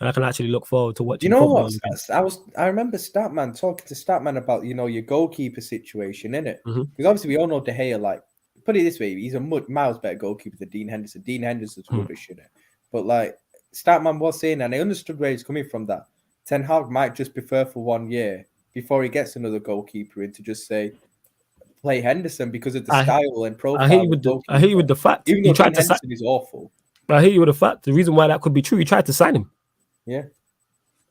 And I can actually look forward to watching. You know what? football. I remember talking to Statman about, you know, your goalkeeper situation, innit? Mhm. Because obviously we all know De Gea, like, put it this way, he's a miles better goalkeeper than Dean Henderson. Dean Henderson's rubbish, innit? But like Statman was saying, and I understood where he's coming from, that Ten Hag might just prefer for 1 year before he gets another goalkeeper in to just say play Henderson because of the style and profile. I hear you with the fact. Even though Dean Henderson is awful. I hear you with the fact. The reason why that could be true, he tried to sign him. Yeah.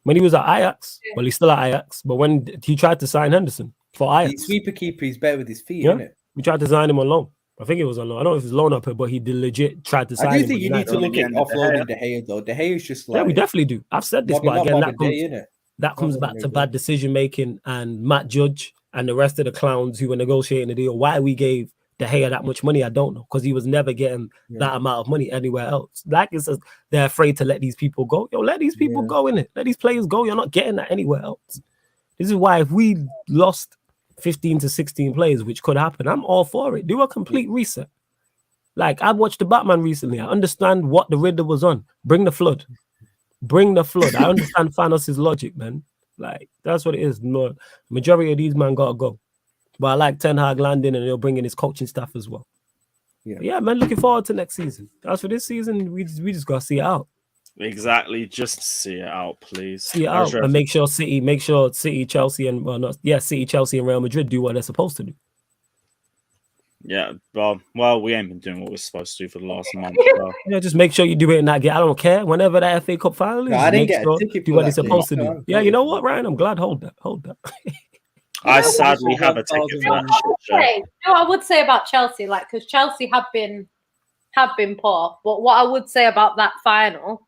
When he was at Ajax, well, he's still at Ajax, but when he tried to sign Henderson for Ajax, He's sweeper keeper, he's better with his feet, yeah, isn't it? we tried to sign him on loan. I think it was on loan. I don't know if it's loan up here, but he did legit tried to sign him. I do think you need to look at offloading De Gea, though. De Gea is just like... Yeah, we definitely do. I've said this, but again, that comes back to day. bad decision making and Matt Judge and the rest of the clowns who were negotiating the deal. Why we gave De Gea that much money, I don't know, because he was never getting that amount of money anywhere else. Like it's just, they're afraid to let these people go. Yo, let these people go in it. Let these players go. You're not getting that anywhere else. This is why if we lost 15 to 16 players, which could happen, I'm all for it. Do a complete reset. Like I watched the Batman recently. I understand what the Riddler was on. Bring the flood. Bring the flood. I understand Thanos' logic, man. Like that's what it is. No, majority of these men gotta go. But I like Ten Hag landing and he'll bring in his coaching staff as well. Yeah, man, looking forward to next season. As for this season, we just gotta see it out. Exactly, just see it out, please. See it out and make sure City, Chelsea, and City, Chelsea, and Real Madrid do what they're supposed to do. Yeah, well, we ain't been doing what we're supposed to do for the last month. So. Yeah, just make sure you do it in that game. I don't care. Whenever that FA Cup final is, I didn't get a ticket do for what that they're supposed to game. do. Yeah, you know what, Ryan? I'm glad. Hold that. I sadly have a ticket for that shit show. I would say about Chelsea, like, because Chelsea have been poor. But what I would say about that final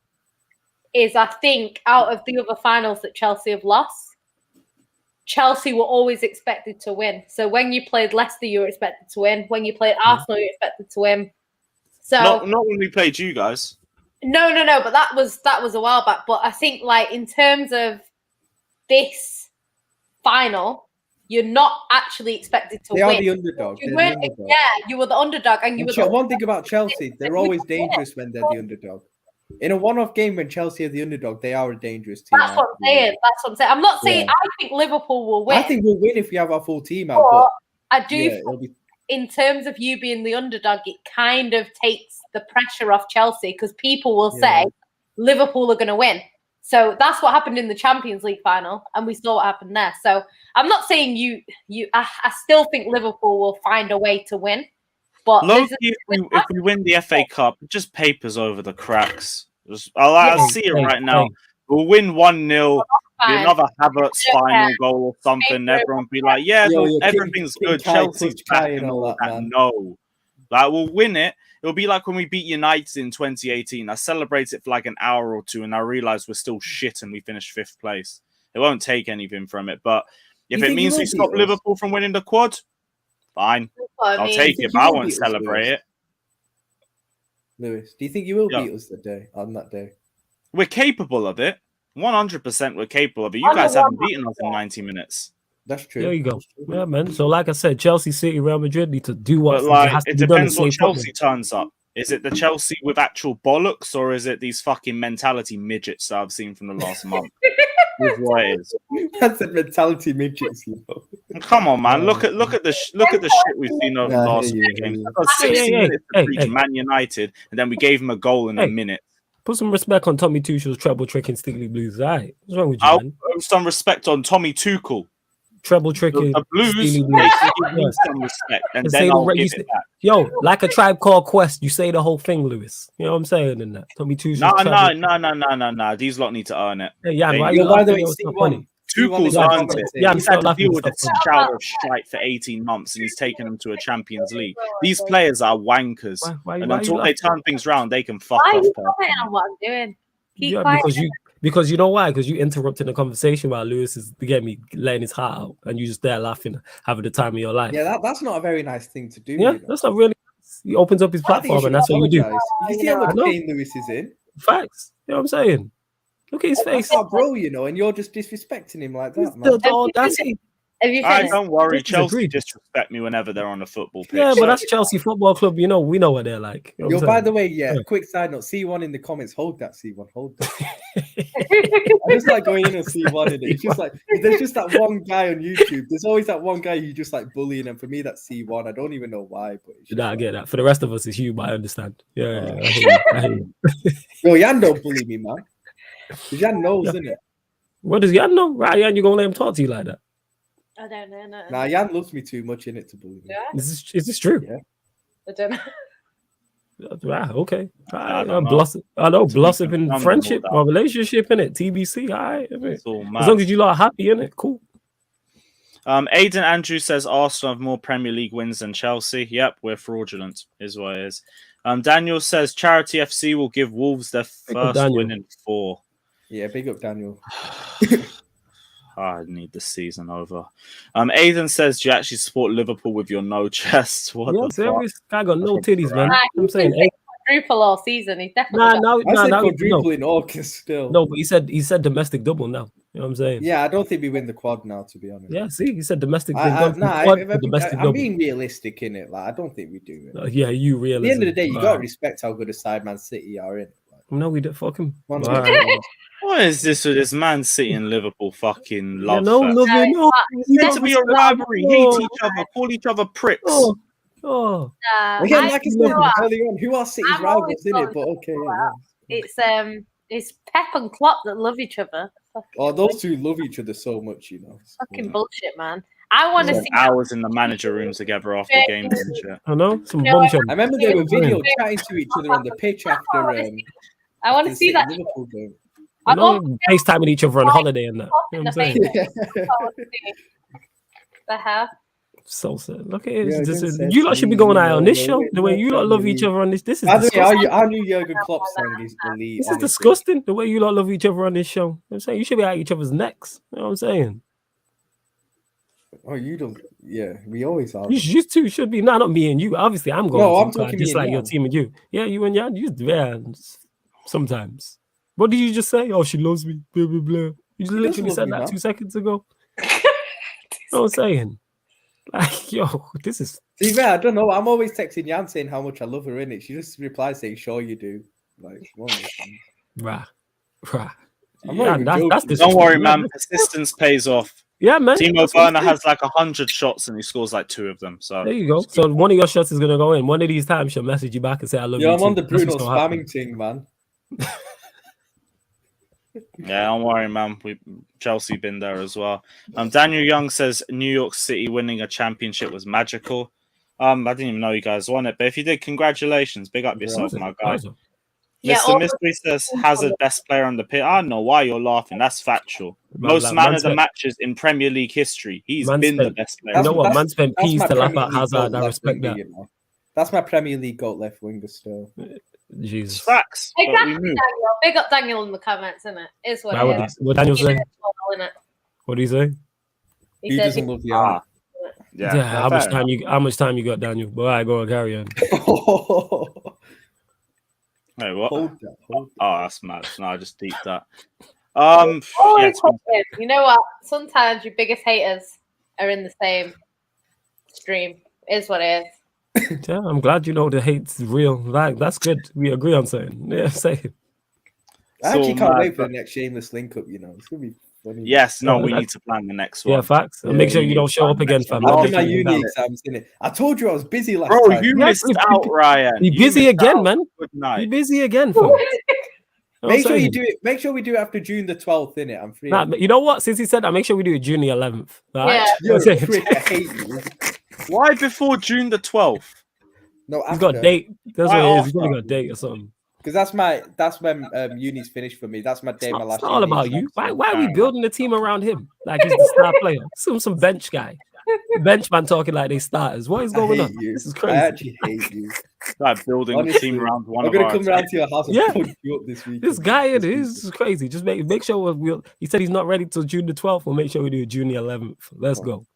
is I think out of the other finals that Chelsea have lost, Chelsea were always expected to win. So when you played Leicester, you were expected to win. When you played Arsenal, you were expected to win. So not when we played you guys. No. But that was a while back. But I think, like, in terms of this final, you're not actually expected to win. They are the underdog. Yeah, you were the underdog, and you were. One thing about Chelsea, they're always dangerous when they're the underdog. In a one-off game when Chelsea are the underdog, they are a dangerous team. That's what I'm saying. I'm not saying I think Liverpool will win. I think we'll win if we have our full team out. But I do think in terms of you being the underdog, it kind of takes the pressure off Chelsea because people will say Liverpool are going to win. So that's what happened in the Champions League final, and we saw what happened there. So I'm not saying I still think Liverpool will find a way to win. But if we win the FA Cup, it just papers over the cracks. I see it right now. We'll win 1-0. Be another Havertz final goal or something. Everyone will be like, everything's good. Chelsea's back and all that. No. Like, we'll win it. It'll be like when we beat United in 2018. I celebrate it for like an hour or two, and I realize we're still shit and we finished 5th place. It won't take anything from it. But if it means we stop Liverpool from winning the quad, fine. I'll take it, but I won't celebrate it. Lewis, do you think you will beat us on that day? We're capable of it. 100% we're capable of it. You guys haven't beaten us in 90 minutes. That's true. There you go. Yeah, man. So, like I said, Chelsea, City, Real Madrid need to do what it depends what Chelsea turns up. Is it the Chelsea with actual bollocks, or is it these fucking mentality midgets that I've seen from the last month? What it is. That's a mentality midgets. Come on, man. Look at the shit we've seen over the last few games. 60 minutes to reach Man United, and then we gave him a goal in a minute. Put some respect on Tommy Tuchel's treble trick in Stigley Blues. All right. What's wrong with you, man? Put some respect on Tommy Tuchel. Treble trick in the Blues. Give some respect, and then I'll give it back. Yo, like a Tribe Called Quest, you say the whole thing, Lewis. You know what I'm saying in that? Tommy Tuchel. No. These lot need to earn it. Hey, yeah, why you laughing? Tuchel's earned it. Yeah, he's had to deal with a shower of shite for 18 months, and he's taken them to a Champions League. These players are wankers, and until they turn things around, they can fuck off. Why are you commenting on what I'm doing? Keep quiet. Because you know why? Because you interrupted the conversation while Lewis is letting his heart out, and you just there laughing, having the time of your life. Yeah, that's not a very nice thing to do. Yeah, that's not really. He opens up his platform, and that's what you do. You see how much pain Lewis is in? Facts. You know what I'm saying? Look at his face. That's our bro, and you're just disrespecting him like that, man. Don't worry, Chelsea disrespect me whenever they're on the football pitch. Yeah, but that's Chelsea Football Club. We know what they're like. By the way, quick side note, C1 in the comments, hold that, C1, hold that. I just like going in on C1 in it. It's just like, there's just that one guy on YouTube. There's always that one guy who just like bullying, and for me, that's C1. I don't even know why. But I get that. For the rest of us, it's you, but I understand. Yeah. I hear you. No, Jan don't bully me, man. Jan knows, isn't it? What does Jan know? Right, Jan, you gonna let him talk to you like that? I don't know. No. Nah, Jan loves me too much in it to bully me. Yeah. Is this true? Yeah. I don't know. Right, okay. I know blossom in friendship or relationship in it. TBC, all right. As long as you lot are happy in it, cool. Aidan Andrew says Arsenal have more Premier League wins than Chelsea. Yep, we're fraudulent, is what it is. Daniel says Charity FC will give Wolves their first win in 4. Yeah, big up Daniel. I need this season over. Aidan says, do you actually support Liverpool with your no chest? What the fuck? This guy got no titties, man. I'm saying quadruple all season. He definitely quadruple in August still. No, but he said domestic double now. You know what I'm saying? Yeah, I don't think we win the quad now, to be honest. Yeah, see, he said domestic I'm being realistic in it. Like, I don't think we do it. Yeah, you realistic. At the end of the day, you got to respect how good a side Man City are in. No, we don't. Fuck him. What is this with this Man City and Liverpool fucking love? No. It's meant to be a rivalry. Hate each other, call each other pricks. Again, like I said earlier on, who are City's rivals in it? But okay, it's Pep and Klopp that love each other. Those two love each other so much, you know. Fucking bullshit, man. I want to see hours in the manager room together after games and shit. I know some bullshit. I remember they were video chatting to each other on the pitch after. I want to see that. Liverpool game. FaceTiming each other on holiday and that. You know what I'm saying? The hell? So sad. Look at it. Yeah, You lot should be going out on this show. The way you lot love each other on this. This is disgusting. I knew Jurgen Klopp sang is elite. This is disgusting. The way you lot love each other on this show. I'm saying you should be at each other's necks. You know what I'm saying? Oh, you don't. Yeah, we always are. You two should be. Not me and you. Obviously, I'm going. No, I'm to talking just me like and your Jan. team and you. Yeah, you and Jan. Sometimes. What did you just say? Oh, she loves me. Blah blah blah. You just literally said that 2 seconds ago. You know what I'm saying? Like, yo, this is. See, man, I don't know. I'm always texting Jan saying how much I love her, innit? She just replies saying, "Sure, you do." Like, Rah. Don't worry, man. Persistence pays off. Yeah, man. Timo Werner has like 100 shots and he scores like 2 of them. So there you go. So one of your shots is gonna go in. One of these times she'll message you back and say, "I love you." I'm too. on the That's Bruno what's gonna happen. spamming thing, man. yeah, don't worry, man. Chelsea been there as well. Daniel Young says New York City winning a championship was magical. I didn't even know you guys won it, but if you did, congratulations. Big up yourself, my guy. Yeah, Mr. Mystery says Hazard best player on the pitch. I don't know why you're laughing. That's factual. Most man of the matches in Premier League history. He's been the best player. You know what? Man spent peas to laugh at Hazard. I respect that. That's my Premier League GOAT left winger still. Jesus. Facts. Exactly, Daniel. Big up Daniel in the comments, isn't it? It's what it is. What Daniel say? What do you say? He doesn't love the Yeah. How much time you got, Daniel? But I go and carry on. Wait, what? Hold that. Oh, that's mad. No, I just deeped that. You know what? Sometimes your biggest haters are in the same stream. Is what it is. Yeah, I'm glad you know the hate's real. Like, that's good. We agree on saying. Yeah, say. I actually can't wait for the next shameless link up. You know, it's gonna be funny. Yes, no, we need to plan the next one. Yeah, facts. And make sure you don't show up again, fam. I'll do my uni exams, innit? I told you I was busy last time. Bro, you missed out, Ryan. Be busy again, man. Good night. Be busy again, fam. Make sure you do it. Make sure we do it after June the 12th, innit? I'm free. Nah, you know what? Since he said that, make sure we do it June the 11th. Right? You're a prick. I hate you. Why before June the 12th? No, he's got a date. That's what it is. He's probably got a date or something. Because that's when uni's finished for me. That's my day. My last. It's not all about you. Why are we building a team around him? Like he's the star player. Some bench guy. Bench man talking like they starters. What is going on? This is crazy. I actually hate you. Like building a team around one. I'm gonna come around to your house and punch you up this week. This guy is crazy. Just make sure he said he's not ready till June the 12th. We'll make sure we do June the 11th. Let's go.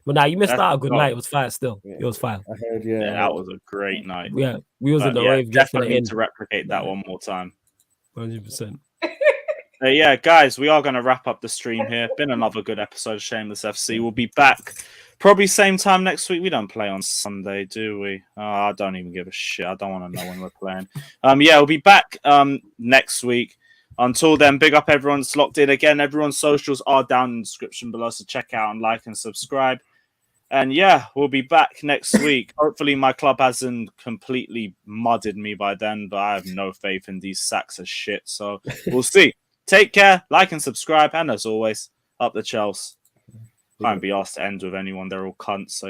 But now you missed out a good night. It was fire still. It was fire. I heard, yeah, that was a great night. Yeah, we was in the rave. Definitely need to replicate that one more time. 100%. Yeah, guys, we are going to wrap up the stream here. Been another good episode of Shameless FC. We'll be back probably same time next week. We don't play on Sunday, do we? Oh, I don't even give a shit. I don't want to know when we're playing. Yeah, we'll be back next week. Until then, big up everyone that's locked in. Again, everyone's socials are down in the description below, so check out and like and subscribe. And yeah, we'll be back next week. Hopefully my club hasn't completely mudded me by then, but I have no faith in these sacks of shit. So we'll see. Take care, like and subscribe, and as always, up the Chelsea. Can't be asked to end with anyone. They're all cunts. So